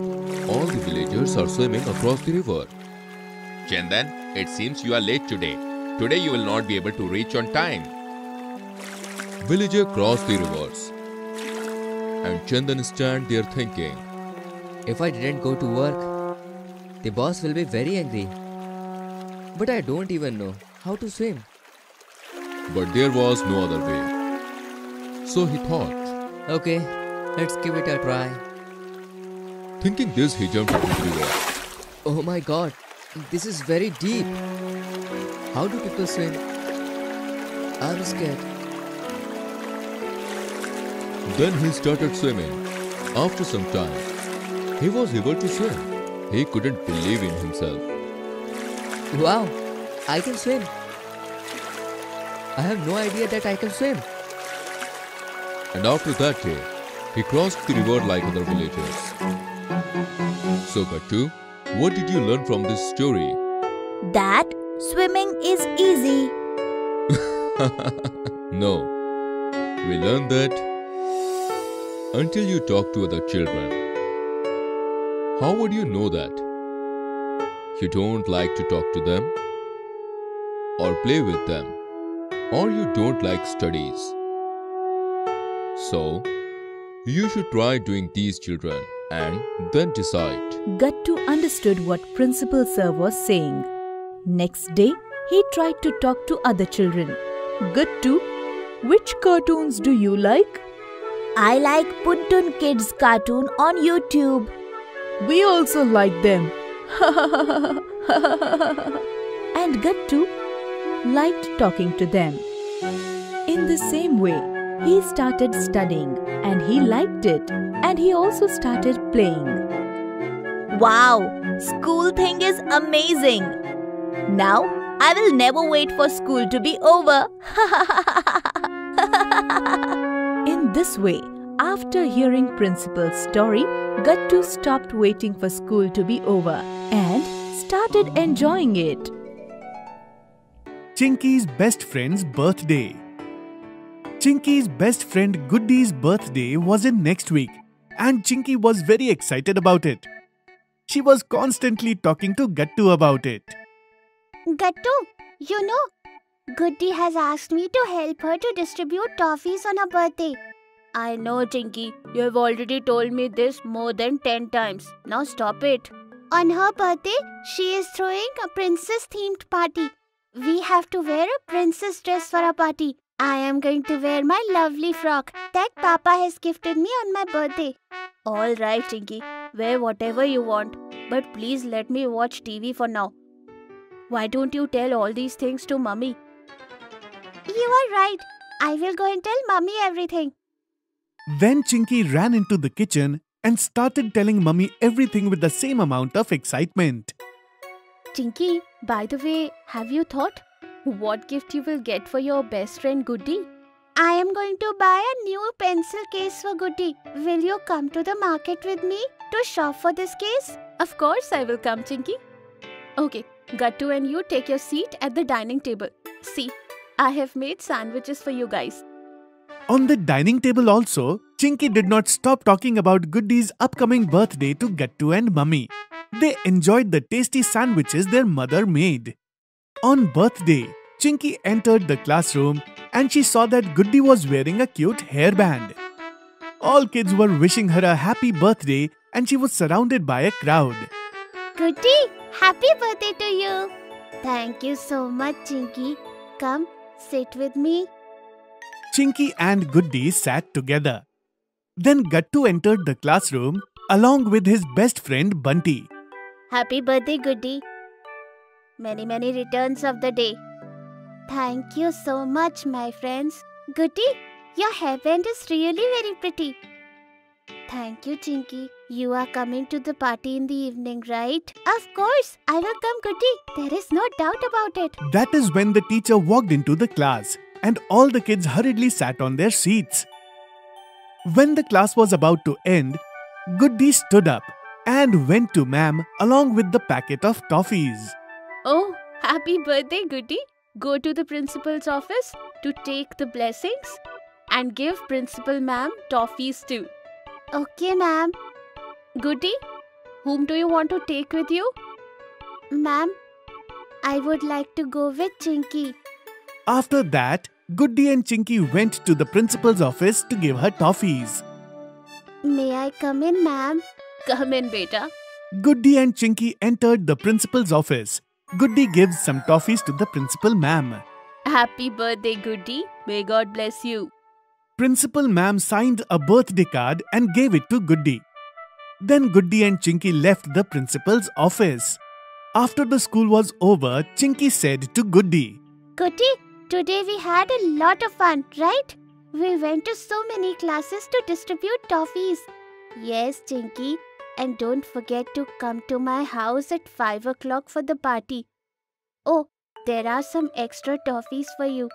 all the villagers are swimming across the river. Chandan, it seems you are late today. Today you will not be able to reach on time. Villager crossed the rivers. And Chandan stand there thinking, if I didn't go to work, the boss will be very angry. But I don't even know how to swim. But there was no other way. So he thought, okay, let's give it a try. Thinking this, he jumped into the river. Oh my god, this is very deep. How do people swim? I'm scared. Then he started swimming. After some time, he was able to swim. He couldn't believe in himself. Wow, I can swim. I have no idea that I can swim. And after that day, he crossed the river like other villagers. So Gattu, what did you learn from this story? That swimming is easy. No. We learned that until you talk to other children. How would you know that? You don't like to talk to them, or play with them, or you don't like studies. So, you should try doing these children and then decide. Gattu understood what Principal Sir was saying. Next day, he tried to talk to other children. Gattu, which cartoons do you like? I like Puntun Kids cartoon on YouTube. We also like them. And Gattu liked talking to them. In the same way, he started studying and he liked it, and he also started playing. Wow, school thing is amazing. Now, I will never wait for school to be over. In this way, after hearing Principal's story, Gattu stopped waiting for school to be over and started enjoying it. Chinky's best friend's birthday. Chinky's best friend Goodie's birthday was in next week, and Chinky was very excited about it. She was constantly talking to Gattu about it. Gattu, you know, Goodie has asked me to help her to distribute toffees on her birthday. I know, Chinky. You have already told me this more than 10 times. Now stop it. On her birthday, she is throwing a princess-themed party. We have to wear a princess dress for our party. I am going to wear my lovely frock that Papa has gifted me on my birthday. All right, Chinky. Wear whatever you want. But please let me watch TV for now. Why don't you tell all these things to Mummy? You are right. I will go and tell Mummy everything. Then Chinky ran into the kitchen and started telling Mummy everything with the same amount of excitement. Chinky, by the way, have you thought what gift you will get for your best friend Goodie? I am going to buy a new pencil case for Goodie. Will you come to the market with me to shop for this case? Of course I will come, Chinky. Okay, Gattu and you take your seat at the dining table. See, I have made sandwiches for you guys. On the dining table also, Chinky did not stop talking about Goodie's upcoming birthday to Gattu and Mummy. They enjoyed the tasty sandwiches their mother made. On birthday, Chinky entered the classroom and she saw that Goodie was wearing a cute hairband. All kids were wishing her a happy birthday and she was surrounded by a crowd. Goody, happy birthday to you. Thank you so much, Chinky. Come, sit with me. Chinky and Goody sat together. Then Gattu entered the classroom along with his best friend Bunty. Happy birthday, Goody. Many, many returns of the day. Thank you so much, my friends. Goody, your hairband is really very pretty. Thank you, Chinky. You are coming to the party in the evening, right? Of course, I will come, Goody. There is no doubt about it. That is when the teacher walked into the class and all the kids hurriedly sat on their seats. When the class was about to end, Goody stood up and went to ma'am along with the packet of toffees. Oh, happy birthday, Goody. Go to the principal's office to take the blessings and give principal ma'am toffees too. Okay, ma'am. Goody, whom do you want to take with you? Ma'am, I would like to go with Chinky. After that, Goody and Chinky went to the principal's office to give her toffees. May I come in, ma'am? Come in, beta. Goody and Chinky entered the principal's office. Goody gives some toffees to the principal ma'am. Happy birthday, Goody. May God bless you. Principal ma'am signed a birthday card and gave it to Goody. Then Goody and Chinky left the principal's office. After the school was over, Chinky said to Goody, Goody, today we had a lot of fun, right? We went to so many classes to distribute toffees. Yes, Chinky. And don't forget to come to my house at 5 o'clock for the party. Oh, there are some extra toffees for you.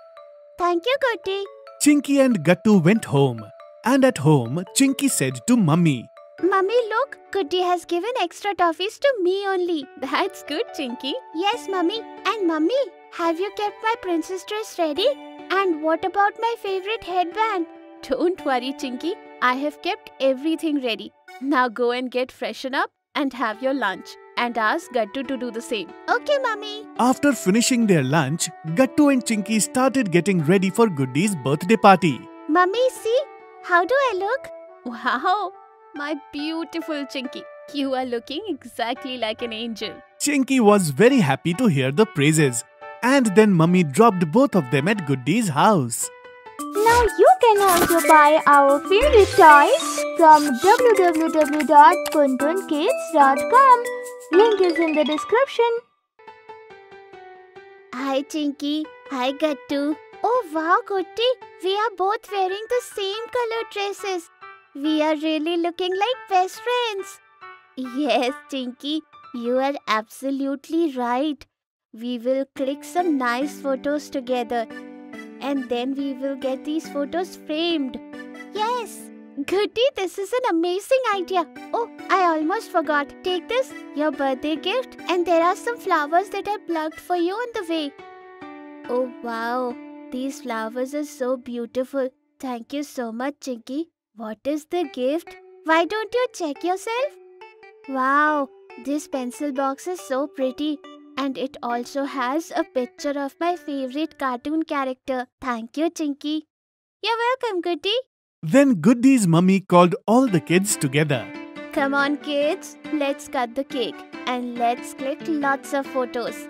Thank you, Goody. Chinky and Gattu went home. And at home, Chinky said to Mummy, Mummy, look, Goody has given extra toffees to me only. That's good, Chinky. Yes, Mummy. And Mummy, have you kept my princess dress ready? And what about my favorite headband? Don't worry, Chinky. I have kept everything ready. Now go and get freshen up and have your lunch. And ask Gattu to do the same. Okay, Mummy. After finishing their lunch, Gattu and Chinky started getting ready for Goody's birthday party. Mummy, see? How do I look? Wow! My beautiful Chinky. You are looking exactly like an angel. Chinky was very happy to hear the praises. And then Mummy dropped both of them at Goody's house. Now you can also buy our favorite toys from www.puntunkids.com. Link is in the description. Hi, Chinky. Hi, Gattu. Oh, wow, Goody. We are both wearing the same color dresses. We are really looking like best friends. Yes, Chinky. You are absolutely right. We will click some nice photos together. And then we will get these photos framed. Yes. Goody, this is an amazing idea. Oh, I almost forgot. Take this, your birthday gift. And there are some flowers that I plucked for you on the way. Oh, wow. These flowers are so beautiful. Thank you so much, Chinky. What is the gift? Why don't you check yourself? Wow, this pencil box is so pretty. And it also has a picture of my favorite cartoon character. Thank you, Chinky. You're welcome, Goody. Then Goody's mummy called all the kids together. Come on, kids. Let's cut the cake. And let's click lots of photos.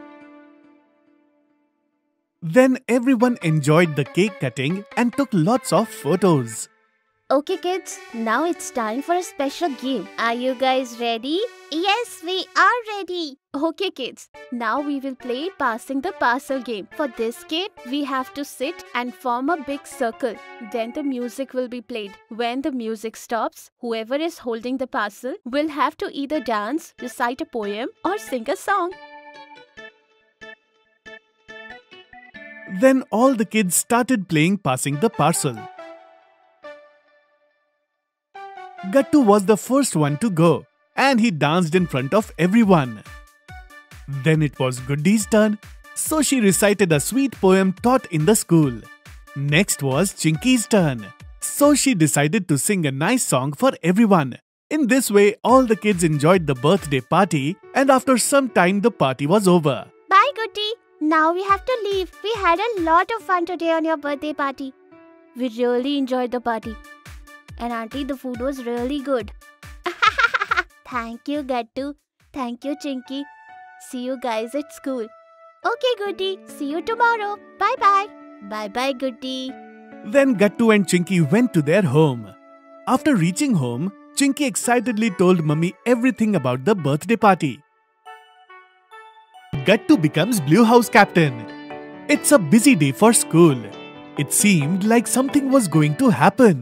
Then everyone enjoyed the cake cutting and took lots of photos. Okay, kids. Now it's time for a special game. Are you guys ready? Yes, we are ready. Okay, kids. Now we will play Passing the Parcel game. For this game, we have to sit and form a big circle. Then the music will be played. When the music stops, whoever is holding the parcel will have to either dance, recite a poem, or sing a song. Then all the kids started playing Passing the Parcel. Gattu was the first one to go, and he danced in front of everyone. Then it was Goody's turn, so she recited a sweet poem taught in the school. Next was Chinky's turn, so she decided to sing a nice song for everyone. In this way, all the kids enjoyed the birthday party, and after some time the party was over. Bye, Goody. Now we have to leave. We had a lot of fun today on your birthday party. We really enjoyed the party. And Auntie, the food was really good. Thank you, Gattu. Thank you, Chinky. See you guys at school. Okay, Goody. See you tomorrow. Bye-bye. Bye-bye, Goody. Then Gattu and Chinky went to their home. After reaching home, Chinky excitedly told Mummy everything about the birthday party. Gattu becomes Blue House captain. It's a busy day for school. It seemed like something was going to happen.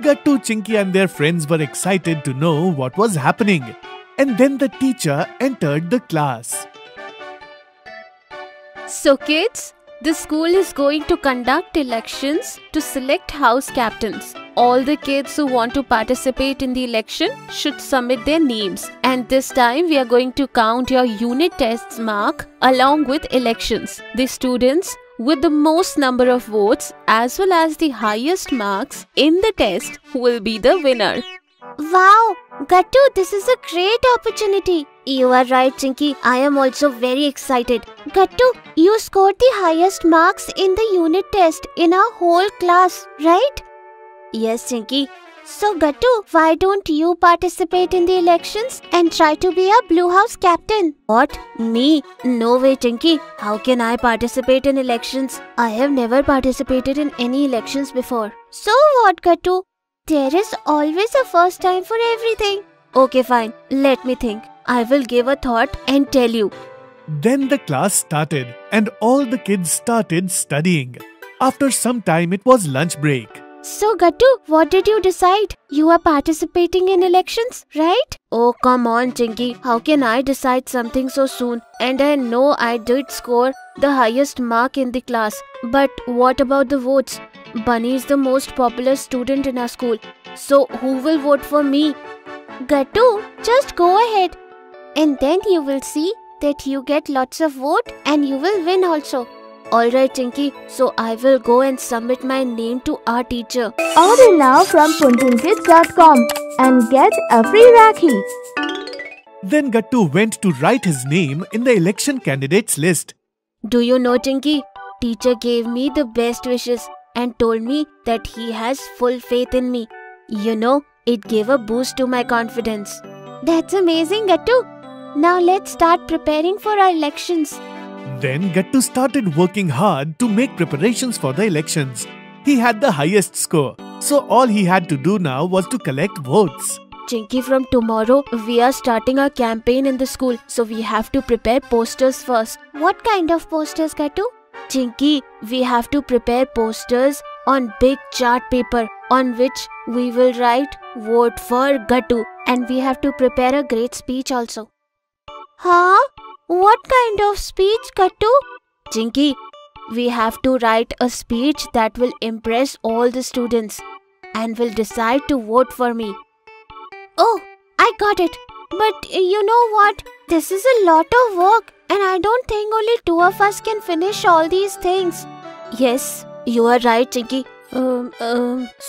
Gattu, Chinky and their friends were excited to know what was happening. And then the teacher entered the class. So kids, the school is going to conduct elections to select house captains. All the kids who want to participate in the election should submit their names. And this time we are going to count your unit tests mark along with elections. The students with the most number of votes as well as the highest marks in the test will be the winner. Wow, Gattu, this is a great opportunity. You are right, Chinky. I am also very excited. Gattu, you scored the highest marks in the unit test in our whole class, right? Yes, Chinky. So, Gattu, why don't you participate in the elections and try to be a Blue House captain? What? Me? No way, Chinky. How can I participate in elections? I have never participated in any elections before. So what, Gattu? There is always a first time for everything. Okay, fine. Let me think. I will give a thought and tell you. Then the class started and all the kids started studying. After some time, it was lunch break. So, Gattu, what did you decide? You are participating in elections, right? Oh, come on, Chinky. How can I decide something so soon? And I know I did score the highest mark in the class. But what about the votes? Bunny is the most popular student in our school. So, who will vote for me? Gattu, just go ahead. And then you will see that you get lots of vote and you will win also. Alright, Chinky, so I will go and submit my name to our teacher. Order now from puntunkids.com and get a free Rakhi. Then Gattu went to write his name in the election candidates list. Do you know, Chinky? Teacher gave me the best wishes and told me that he has full faith in me. You know, it gave a boost to my confidence. That's amazing, Gattu. Now let's start preparing for our elections. Then Gattu started working hard to make preparations for the elections. He had the highest score, so all he had to do now was to collect votes. Chinky, from tomorrow, we are starting our campaign in the school, so we have to prepare posters first. What kind of posters, Gattu? Chinky, we have to prepare posters on big chart paper on which we will write "Vote for Gattu," and we have to prepare a great speech also. Huh? What kind of speech, Gattu? Chinky, we have to write a speech that will impress all the students and will decide to vote for me. Oh, I got it. But you know what? This is a lot of work and I don't think only 2 of us can finish all these things. Yes, you are right, Chinky.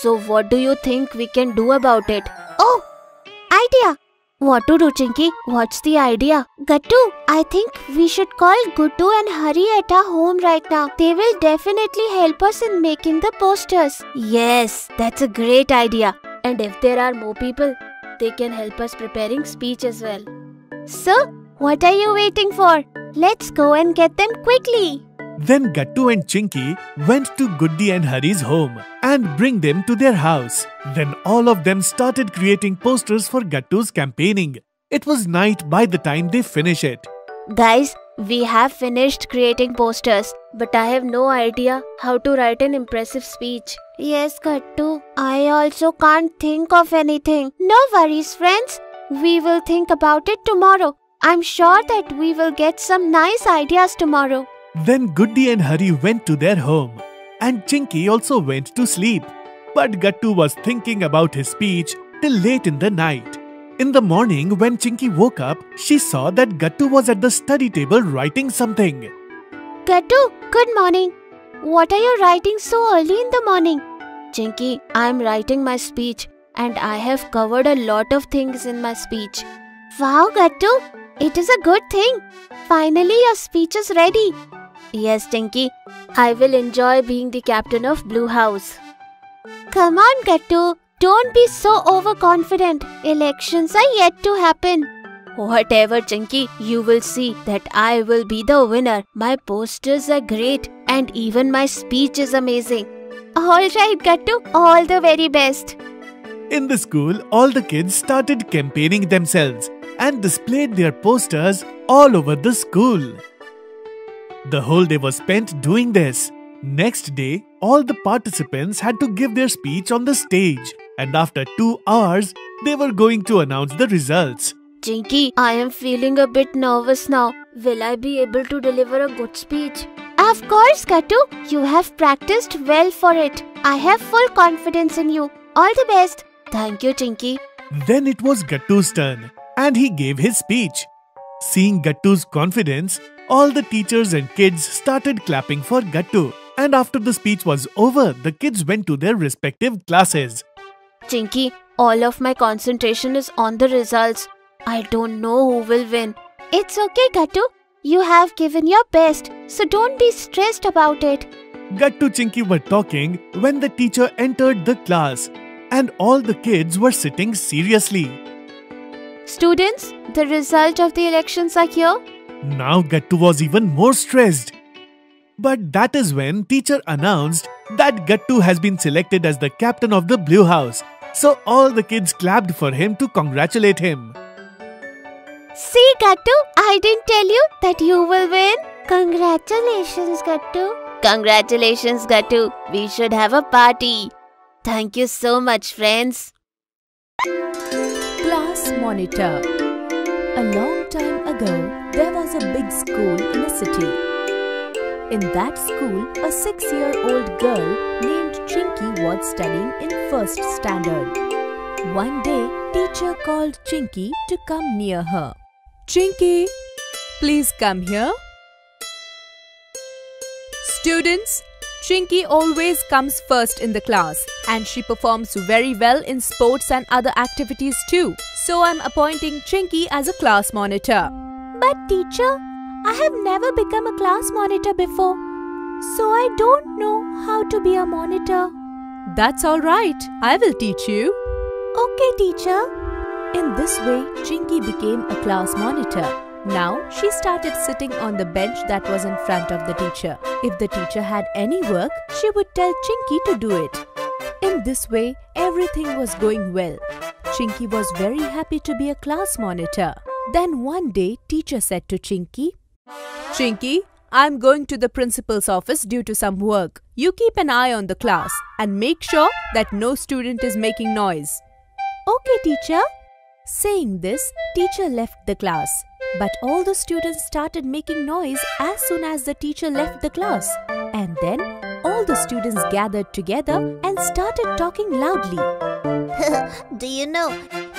So what do you think we can do about it? Oh, idea! What to do, Chinky? What's the idea? Gattu, I think we should call Guddu and Hari at our home right now. They will definitely help us in making the posters. Yes, that's a great idea. And if there are more people, they can help us preparing speech as well. So, what are you waiting for? Let's go and get them quickly. Then Gattu and Chinky went to Guddi and Hari's home and bring them to their house. Then all of them started creating posters for Gattu's campaigning. It was night by the time they finished it. Guys, we have finished creating posters, but I have no idea how to write an impressive speech. Yes, Gattu, I also can't think of anything. No worries, friends. We will think about it tomorrow. I'm sure that we will get some nice ideas tomorrow. Then Guddi and Hari went to their home and Chinky also went to sleep. But Gattu was thinking about his speech till late in the night. In the morning, when Chinky woke up, she saw that Gattu was at the study table writing something. Gattu, good morning. What are you writing so early in the morning? Chinky, I'm writing my speech and I have covered a lot of things in my speech. Wow, Gattu, it is a good thing. Finally, your speech is ready. Yes, Chinky, I will enjoy being the captain of Blue House. Come on, Gattu, don't be so overconfident. Elections are yet to happen. Whatever, Chinky, you will see that I will be the winner. My posters are great and even my speech is amazing. Alright, Gattu, all the very best. In the school, all the kids started campaigning themselves and displayed their posters all over the school. The whole day was spent doing this. Next day, all the participants had to give their speech on the stage, and after 2 hours, they were going to announce the results. Chinky, I am feeling a bit nervous now. Will I be able to deliver a good speech? Of course, Gattu, you have practiced well for it. I have full confidence in you. All the best. Thank you, Chinky. Then it was Gattu's turn, and he gave his speech. Seeing Gattu's confidence, all the teachers and kids started clapping for Gattu. And after the speech was over, the kids went to their respective classes. Chinky, all of my concentration is on the results. I don't know who will win. It's okay, Gattu. You have given your best, so don't be stressed about it. Gattu Chinky were talking when the teacher entered the class, and all the kids were sitting seriously. Students, the result of the elections are here. Now Gattu was even more stressed. But that is when teacher announced that Gattu has been selected as the captain of the Blue House. So all the kids clapped for him to congratulate him. See, Gattu, I didn't tell you that you will win. Congratulations, Gattu. Congratulations, Gattu. We should have a party. Thank you so much, friends. Class monitor. A long time ago, there was a big school in a city. In that school, a 6-year-old girl named Chinky was studying in 1st standard. One day, teacher called Chinky to come near her. Chinky, please come here. Students, Chinky always comes first in the class and she performs very well in sports and other activities too. So I'm appointing Chinky as a class monitor. But teacher, I have never become a class monitor before, so I don't know how to be a monitor. That's alright, I will teach you. Okay, teacher. In this way, Chinky became a class monitor. Now, she started sitting on the bench that was in front of the teacher. If the teacher had any work, she would tell Chinky to do it. In this way, everything was going well. Chinky was very happy to be a class monitor. Then one day, teacher said to Chinky, Chinky, I'm going to the principal's office due to some work. You keep an eye on the class and make sure that no student is making noise. Okay, teacher. Saying this, teacher left the class. But all the students started making noise as soon as the teacher left the class. And then, all the students gathered together and started talking loudly. Do you know,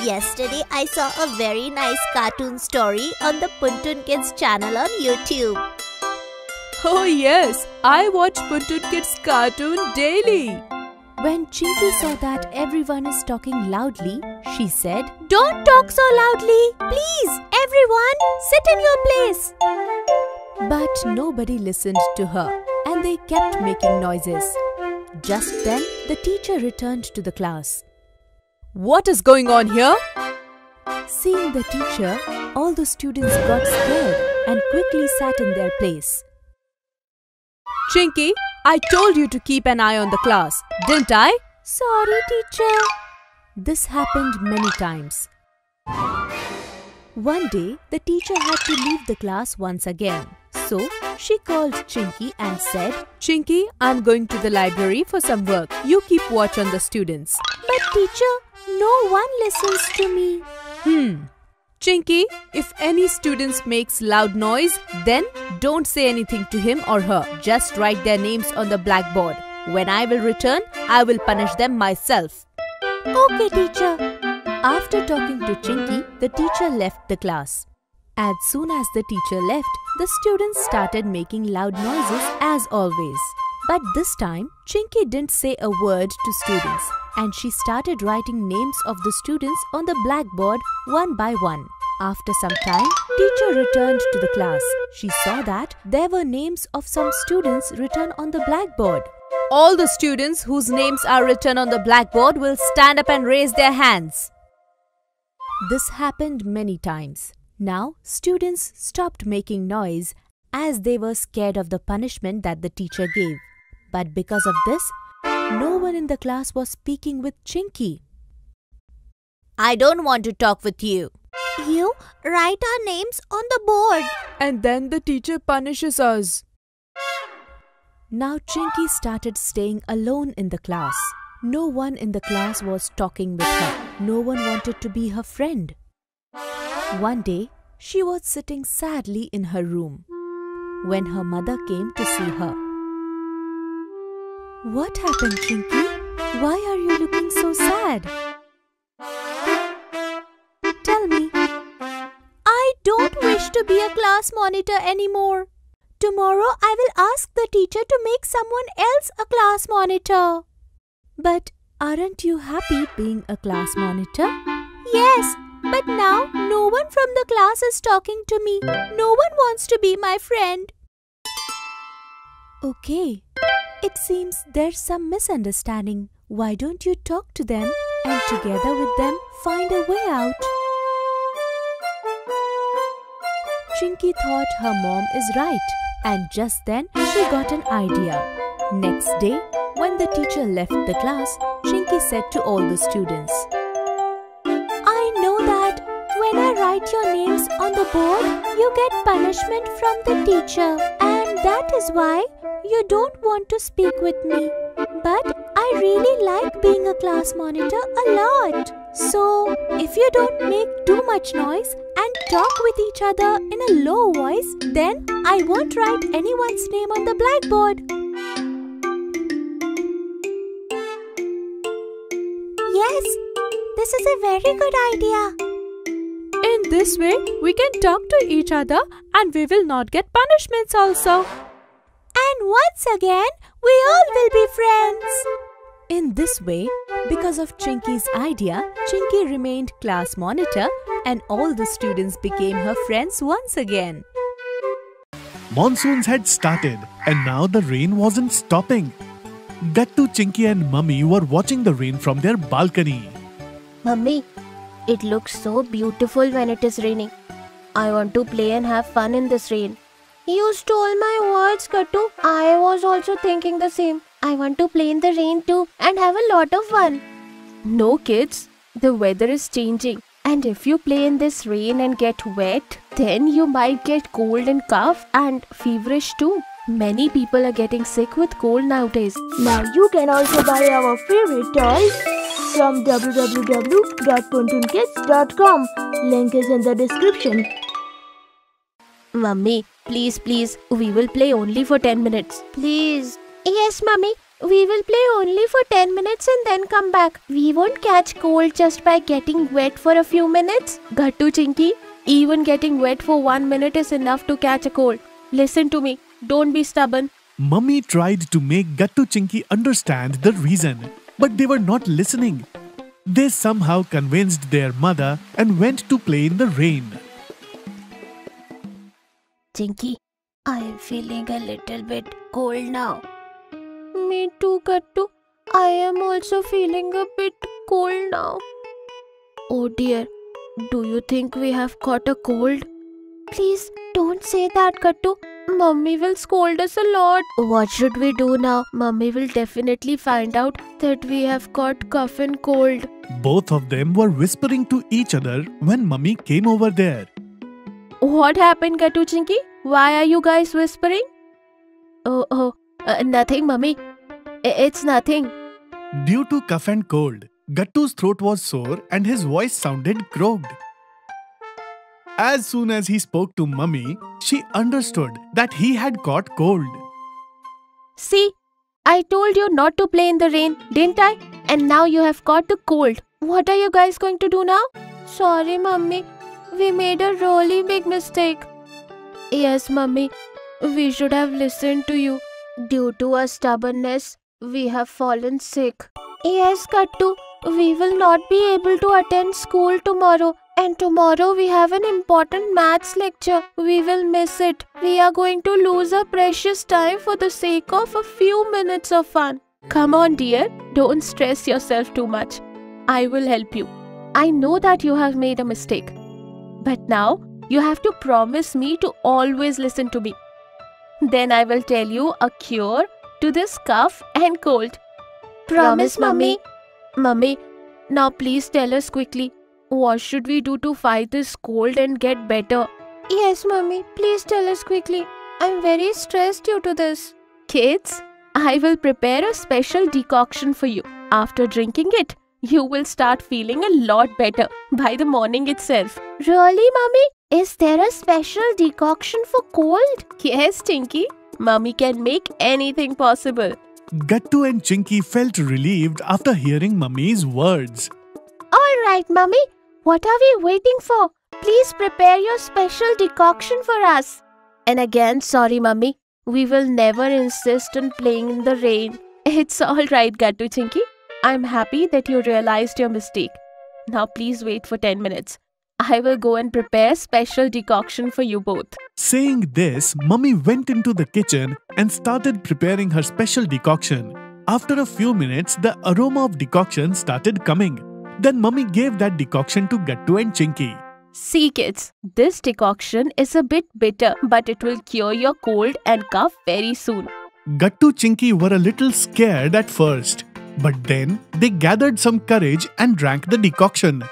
yesterday I saw a very nice cartoon story on the Puntun Kids channel on YouTube. Oh yes, I watch Puntun Kids cartoon daily. When Chinky saw that everyone is talking loudly, she said, Don't talk so loudly. Please, everyone, sit in your place. But nobody listened to her and they kept making noises. Just then, the teacher returned to the class. What is going on here? Seeing the teacher, all the students got scared and quickly sat in their place. Chinky, I told you to keep an eye on the class, didn't I? Sorry, teacher. This happened many times. One day, the teacher had to leave the class once again. So, she called Chinky and said, Chinky, I'm going to the library for some work. You keep watch on the students. But teacher, no one listens to me. Chinky, if any students makes loud noise, then don't say anything to him or her. Just write their names on the blackboard. When I will return, I will punish them myself. Okay, teacher. After talking to Chinky, the teacher left the class. As soon as the teacher left, the students started making loud noises as always. But this time, Chinky didn't say a word to students and she started writing names of the students on the blackboard one by one. After some time, teacher returned to the class. She saw that there were names of some students written on the blackboard. All the students whose names are written on the blackboard will stand up and raise their hands. This happened many times. Now, students stopped making noise as they were scared of the punishment that the teacher gave. But because of this, no one in the class was speaking with Chinky. I don't want to talk with you. You write our names on the board. And then the teacher punishes us. Now Chinky started staying alone in the class. No one in the class was talking with her. No one wanted to be her friend. One day, she was sitting sadly in her room when her mother came to see her. What happened, Chinky? Why are you looking so sad? Tell me. I don't wish to be a class monitor anymore. Tomorrow I will ask the teacher to make someone else a class monitor. But aren't you happy being a class monitor? Yes, but now no one from the class is talking to me. No one wants to be my friend. Okay, it seems there's some misunderstanding. Why don't you talk to them and together with them find a way out? Chinky thought her mom is right, and just then she got an idea. Next day, when the teacher left the class, Chinky said to all the students, I know that when I write your names on the board, you get punishment from the teacher, and that is why you don't want to speak with me. But I really like being a class monitor a lot. So, if you don't make too much noise and talk with each other in a low voice, then I won't write anyone's name on the blackboard. Yes, this is a very good idea. In this way, we can talk to each other and we will not get punishments also. And once again, we all will be friends. In this way, because of Chinky's idea, Chinky remained class monitor and all the students became her friends once again. Monsoons had started and now the rain wasn't stopping. Gattu, Chinky and Mummy were watching the rain from their balcony. Mummy, it looks so beautiful when it is raining. I want to play and have fun in this rain. You stole my words, Gattu. I was also thinking the same. I want to play in the rain too and have a lot of fun. No, kids. The weather is changing. And if you play in this rain and get wet, then you might get cold and cough and feverish too. Many people are getting sick with cold nowadays. Now you can also buy our favorite toys from www.puntunkids.com. Link is in the description. Mummy, please, we will play only for 10 minutes. Please. Yes, Mummy. We will play only for 10 minutes and then come back. We won't catch cold just by getting wet for a few minutes. Gattu, Chinky, even getting wet for 1 minute is enough to catch a cold. Listen to me. Don't be stubborn. Mummy tried to make Gattu, Chinky understand the reason, but they were not listening. They somehow convinced their mother and went to play in the rain. Chinky, I am feeling a little bit cold now. Me too, Gattu. I am also feeling a bit cold now. Oh dear, do you think we have caught a cold? Please don't say that, Gattu. Mummy will scold us a lot. What should we do now? Mummy will definitely find out that we have caught cough and cold. Both of them were whispering to each other when Mummy came over there. What happened, Gattu, Chinky? Why are you guys whispering? Nothing, Mummy. It's nothing. Due to cough and cold, Gattu's throat was sore and his voice sounded croaked. As soon as he spoke to Mummy, she understood that he had caught cold. See, I told you not to play in the rain, didn't I? And now you have caught the cold. What are you guys going to do now? Sorry, Mummy. We made a really big mistake. Yes, Mummy. We should have listened to you. Due to our stubbornness, we have fallen sick. Yes, Gattu. We will not be able to attend school tomorrow. And tomorrow we have an important maths lecture. We will miss it. We are going to lose our precious time for the sake of a few minutes of fun. Come on, dear. Don't stress yourself too much. I will help you. I know that you have made a mistake. But now, You have to promise me to always listen to me. Then I will tell you a cure to this cough and cold. Promise, Mummy. Mummy, now please tell us quickly. What should we do to fight this cold and get better? Yes, Mummy. Please tell us quickly. I'm very stressed due to this. Kids, I will prepare a special decoction for you. After drinking it, you will start feeling a lot better by the morning itself. Really, Mummy? Is there a special decoction for cold? Yes, Chinky. Mummy can make anything possible. Gattu and Chinky felt relieved after hearing Mummy's words. Alright, Mummy. What are we waiting for? Please prepare your special decoction for us. And again, sorry, Mummy. We will never insist on playing in the rain. It's alright, Gattu Chinky. I'm happy that you realized your mistake. Now please wait for 10 minutes. I will go and prepare special decoction for you both. Saying this, Mummy went into the kitchen and started preparing her special decoction. After a few minutes, the aroma of decoction started coming. Then Mummy gave that decoction to Gattu and Chinky. See kids, this decoction is a bit bitter, but it will cure your cold and cough very soon. Gattu Chinky were a little scared at first, but then they gathered some courage and drank the decoction.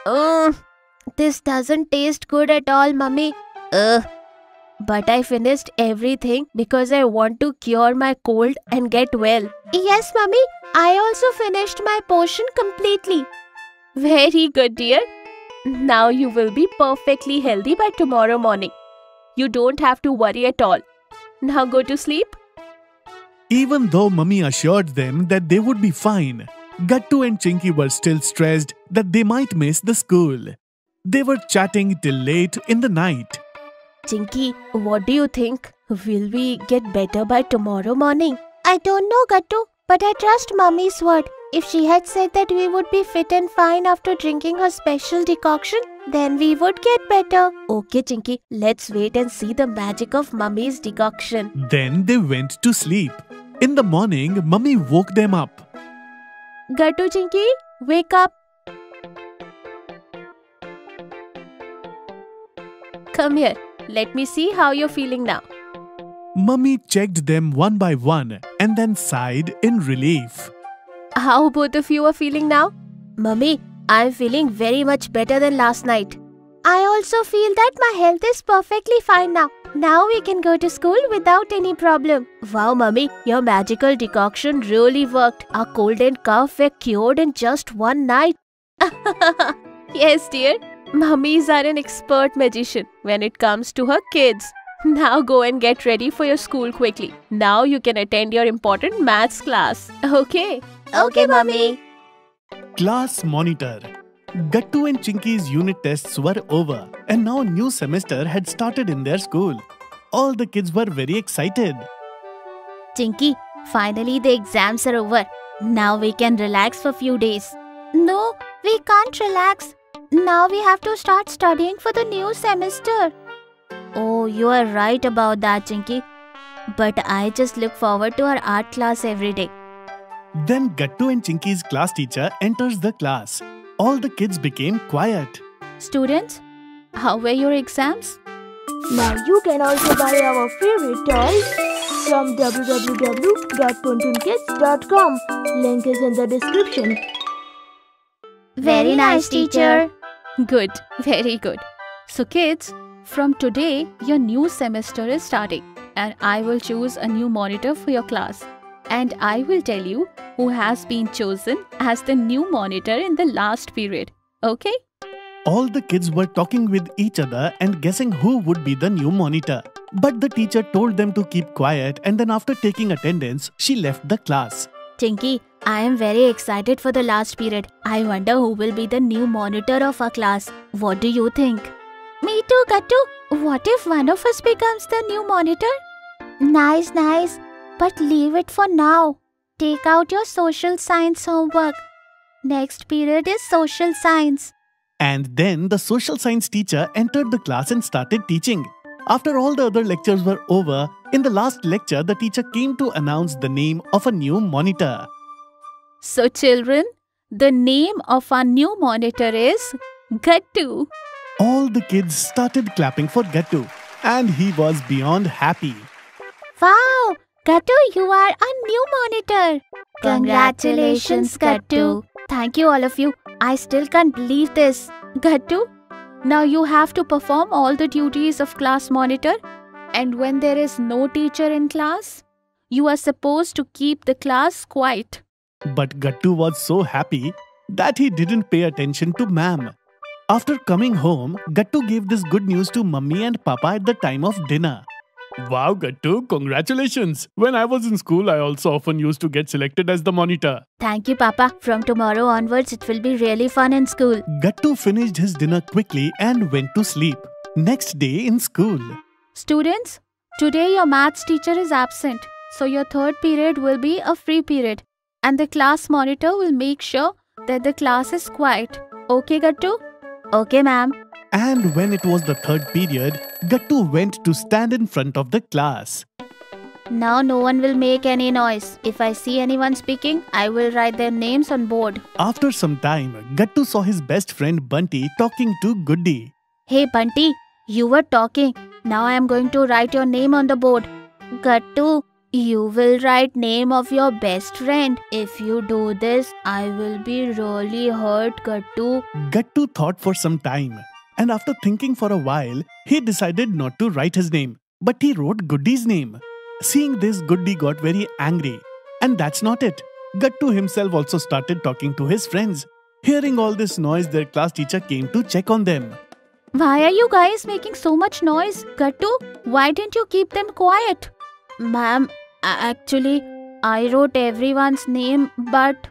This doesn't taste good at all, Mummy. But I finished everything because I want to cure my cold and get well. Yes, Mummy. I also finished my portion completely. Very good, dear. Now you will be perfectly healthy by tomorrow morning. You don't have to worry at all. Now go to sleep. Even though Mummy assured them that they would be fine, Gattu and Chinky were still stressed that they might miss the school. They were chatting till late in the night. Chinky, what do you think? Will we get better by tomorrow morning? I don't know, Gattu, but I trust Mummy's word. If she had said that we would be fit and fine after drinking her special decoction, then we would get better. Okay, Chinky, let's wait and see the magic of Mummy's decoction. Then they went to sleep. In the morning, Mummy woke them up. Gattu, Chinky, wake up. Come here. Let me see how you're feeling now. Mummy checked them one by one and then sighed in relief. How both of you are feeling now? Mummy, I'm feeling very much better than last night. I also feel that my health is perfectly fine now. Now we can go to school without any problem. Wow, Mummy, your magical decoction really worked. Our cold and cough were cured in just one night. Yes, dear. Mummies are an expert magician when it comes to her kids. Now go and get ready for your school quickly. Now you can attend your important maths class. Okay? Okay, Mummy. Class monitor. Gattu and Chinky's unit tests were over and now a new semester had started in their school. All the kids were very excited. Chinky, finally the exams are over. Now we can relax for a few days. No, we can't relax. Now we have to start studying for the new semester. Oh, you are right about that, Chinky. But I just look forward to our art class every day. Then Gattu and Chinky's class teacher enters the class. All the kids became quiet. Students, how were your exams? Now you can also buy our favorite toys from www.puntunkids.com. Link is in the description. Very nice, teacher. Good, very good. So kids, from today, your new semester is starting and I will choose a new monitor for your class. And I will tell you who has been chosen as the new monitor in the last period. Okay? All the kids were talking with each other and guessing who would be the new monitor. But the teacher told them to keep quiet and then after taking attendance, she left the class. Chinky, I am very excited for the last period. I wonder who will be the new monitor of our class. What do you think? Me too, Gattu. What if one of us becomes the new monitor? Nice, nice. But leave it for now. Take out your social science homework. Next period is social science. And then the social science teacher entered the class and started teaching. After all the other lectures were over, in the last lecture, the teacher came to announce the name of a new monitor. So children, the name of our new monitor is Gattu. All the kids started clapping for Gattu, and he was beyond happy. Wow! Gattu, you are a new monitor! Congratulations, Gattu! Thank you, all of you. I still can't believe this. Gattu, now you have to perform all the duties of class monitor, and when there is no teacher in class, you are supposed to keep the class quiet. But Gattu was so happy that he didn't pay attention to ma'am. After coming home, Gattu gave this good news to Mummy and Papa at the time of dinner. Wow, Gattu, congratulations! When I was in school, I also often used to get selected as the monitor. Thank you, Papa. From tomorrow onwards, it will be really fun in school. Gattu finished his dinner quickly and went to sleep. Next day in school. Students, today your maths teacher is absent, so your third period will be a free period, and the class monitor will make sure that the class is quiet. Okay, Gattu? Okay, ma'am. And when it was the third period, Gattu went to stand in front of the class. Now no one will make any noise. If I see anyone speaking, I will write their names on board. After some time, Gattu saw his best friend Bunty talking to Goody. Hey Bunty, you were talking. Now I am going to write your name on the board. Gattu, you will write name of your best friend. If you do this, I will be really hurt, Gattu. Gattu thought for some time. And after thinking for a while, he decided not to write his name. But he wrote Goody's name. Seeing this, Goody got very angry. And that's not it. Gattu himself also started talking to his friends. Hearing all this noise, their class teacher came to check on them. Why are you guys making so much noise? Gattu, why didn't you keep them quiet? Ma'am, actually, I wrote everyone's name, but...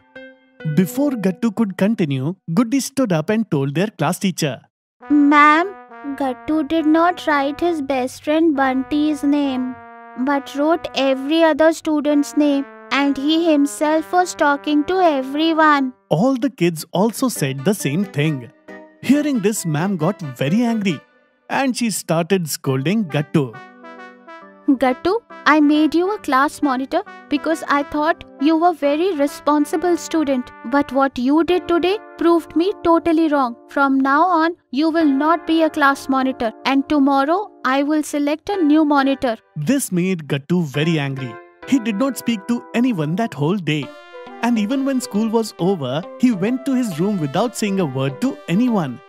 Before Gattu could continue, Goody stood up and told their class teacher. Ma'am, Gattu did not write his best friend Bunty's name, but wrote every other student's name, and he himself was talking to everyone. All the kids also said the same thing. Hearing this, ma'am got very angry, and she started scolding Gattu. Gattu, I made you a class monitor because I thought you were a very responsible student. But what you did today proved me totally wrong. From now on, you will not be a class monitor. And tomorrow, I will select a new monitor. This made Gattu very angry. He did not speak to anyone that whole day. And even when school was over, he went to his room without saying a word to anyone.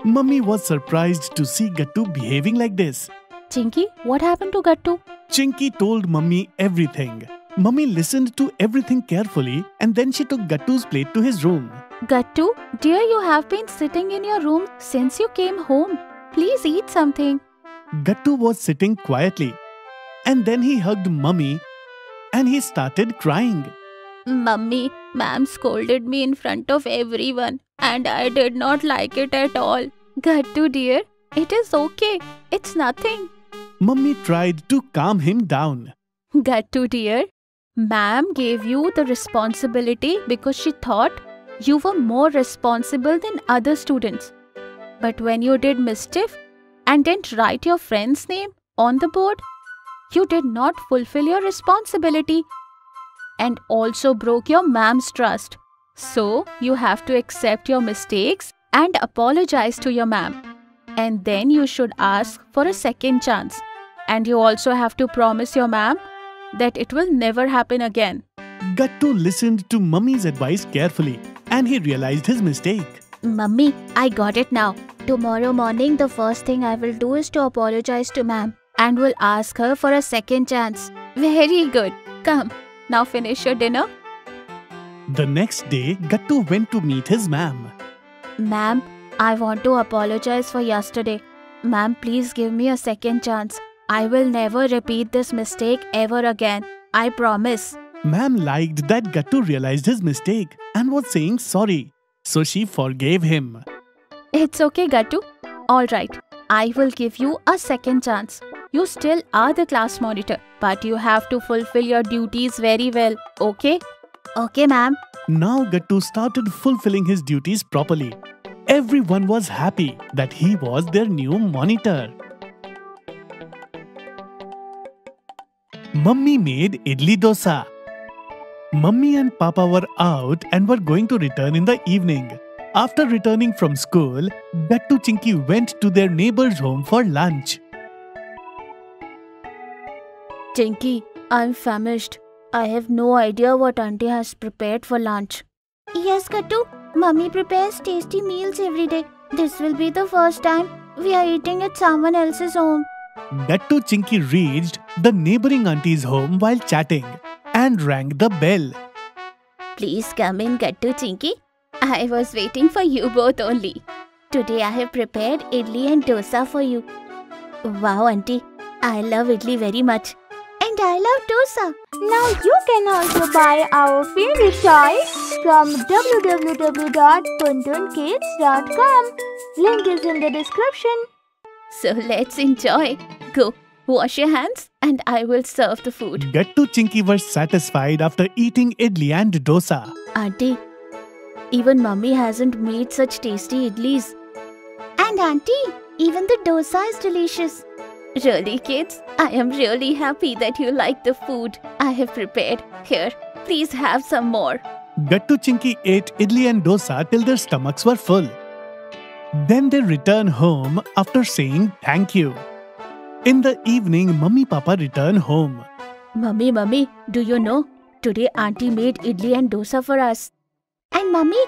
Mummy was surprised to see Gattu behaving like this. Chinky, what happened to Gattu? Chinky told Mummy everything. Mummy listened to everything carefully and then she took Gattu's plate to his room. Gattu, dear, you have been sitting in your room since you came home. Please eat something. Gattu was sitting quietly. And then he hugged Mummy and he started crying. Mummy, ma'am scolded me in front of everyone and I did not like it at all. Gattu dear, it is okay. It's nothing. Mummy tried to calm him down. Gattu dear, ma'am gave you the responsibility because she thought you were more responsible than other students. But when you did mischief and didn't write your friend's name on the board, you did not fulfill your responsibility and also broke your ma'am's trust. So, you have to accept your mistakes and apologize to your ma'am. And then you should ask for a second chance. And you also have to promise your ma'am that it will never happen again. Gattu listened to Mummy's advice carefully and he realized his mistake. Mummy, I got it now. Tomorrow morning, the first thing I will do is to apologize to ma'am and will ask her for a second chance. Very good. Come, now finish your dinner. The next day, Gattu went to meet his ma'am. Ma'am, I want to apologize for yesterday. Ma'am, please give me a second chance. I will never repeat this mistake ever again. I promise. Ma'am liked that Gattu realized his mistake and was saying sorry. So she forgave him. It's okay, Gattu. Alright, I will give you a second chance. You still are the class monitor, but you have to fulfill your duties very well, okay? Okay, ma'am. Now Gattu started fulfilling his duties properly. Everyone was happy that he was their new monitor. Mummy made idli dosa. Mummy and Papa were out and were going to return in the evening. After returning from school, Gattu Chinky went to their neighbor's home for lunch. Chinky, I'm famished. I have no idea what auntie has prepared for lunch. Yes, Gattu. Mummy prepares tasty meals every day. This will be the first time we are eating at someone else's home. Gattu Chinky reached the neighboring auntie's home while chatting and rang the bell. Please come in, Gattu Chinky. I was waiting for you both only. Today I have prepared idli and dosa for you. Wow, auntie. I love idli very much. And I love dosa. Now you can also buy our favorite toys from www.puntunkids.com. Link is in the description. So let's enjoy. Go, wash your hands and I will serve the food. Gattu Chinky was satisfied after eating idli and dosa. Auntie, even mummy hasn't made such tasty idlis. And auntie, even the dosa is delicious. Really, kids, I am really happy that you like the food I have prepared. Here, please have some more. Gattu Chinky ate idli and dosa till their stomachs were full. Then they returned home after saying thank you. In the evening, Mummy Papa returned home. Mummy, do you know? Today auntie made idli and dosa for us. And Mummy,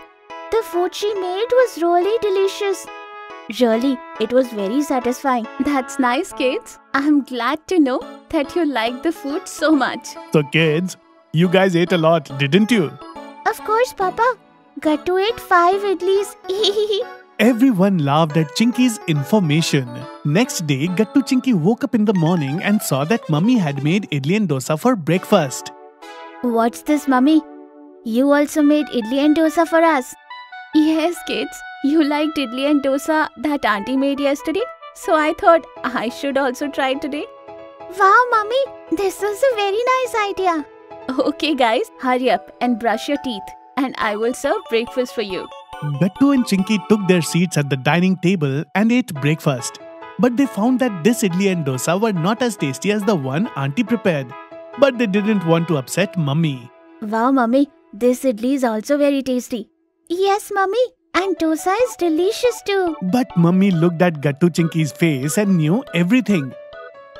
the food she made was really delicious. Really, it was very satisfying. That's nice, kids. I'm glad to know that you like the food so much. So kids, you guys ate a lot, didn't you? Of course, Papa. Gattu ate 5 idlis. Everyone laughed at Chinky's information. Next day, Gattu Chinky woke up in the morning and saw that Mummy had made idli and dosa for breakfast. What's this, Mummy? You also made idli and dosa for us. Yes, kids. You liked idli and dosa that auntie made yesterday, so I thought I should also try today. Wow, Mummy, this is a very nice idea. Okay, guys, hurry up and brush your teeth, and I will serve breakfast for you. Gattu and Chinky took their seats at the dining table and ate breakfast. But they found that this idli and dosa were not as tasty as the one auntie prepared. But they didn't want to upset Mummy. Wow, Mummy, this idli is also very tasty. Yes, Mummy. And dosa is delicious too. But Mummy looked at Gattu Chinky's face and knew everything.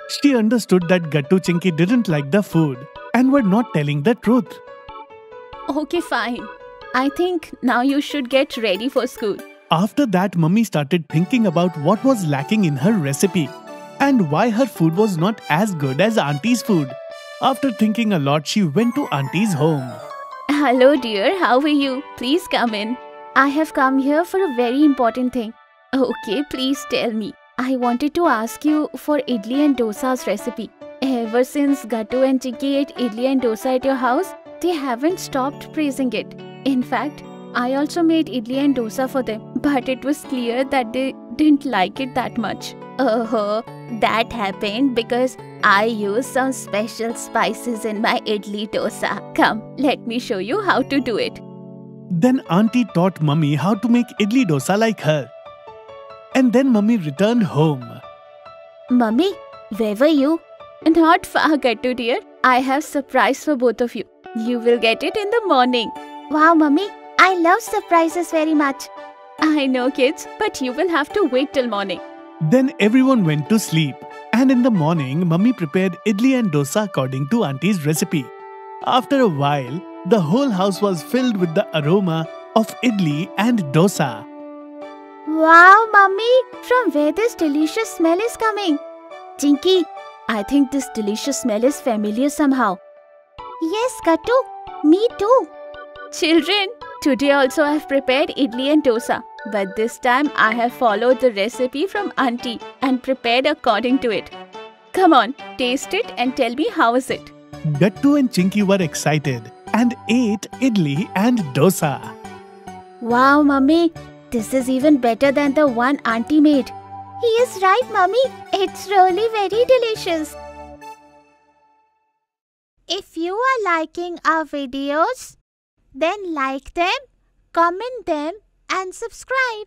She understood that Gattu Chinky didn't like the food and were not telling the truth. Okay, fine. I think now you should get ready for school. After that, Mummy started thinking about what was lacking in her recipe and why her food was not as good as Auntie's food. After thinking a lot, she went to Auntie's home. Hello, dear. How are you? Please come in. I have come here for a very important thing. Okay, please tell me. I wanted to ask you for idli and dosa's recipe. Ever since Gattu and Chinky ate idli and dosa at your house, they haven't stopped praising it. In fact, I also made idli and dosa for them, but it was clear that they didn't like it that much. Oh, that happened because I used some special spices in my idli dosa. Come, let me show you how to do it. Then Auntie taught Mummy how to make idli dosa like her. And then Mummy returned home. Mummy, where were you? Not far, Gattu dear. I have surprise for both of you. You will get it in the morning. Wow, Mummy, I love surprises very much. I know, kids, but you will have to wait till morning. Then everyone went to sleep. And in the morning, Mummy prepared idli and dosa according to Auntie's recipe. After a while, the whole house was filled with the aroma of idli and dosa. Wow, Mummy! From where this delicious smell is coming? Chinky, I think this delicious smell is familiar somehow. Yes, Gattu. Me too. Children, today also I have prepared idli and dosa. But this time I have followed the recipe from Auntie and prepared according to it. Come on, taste it and tell me how is it. Gattu and Chinky were excited and ate idli and dosa. Wow, Mummy, this is even better than the one Auntie made. He is right, Mummy. It's really very delicious. If you are liking our videos, then like them, comment them and subscribe.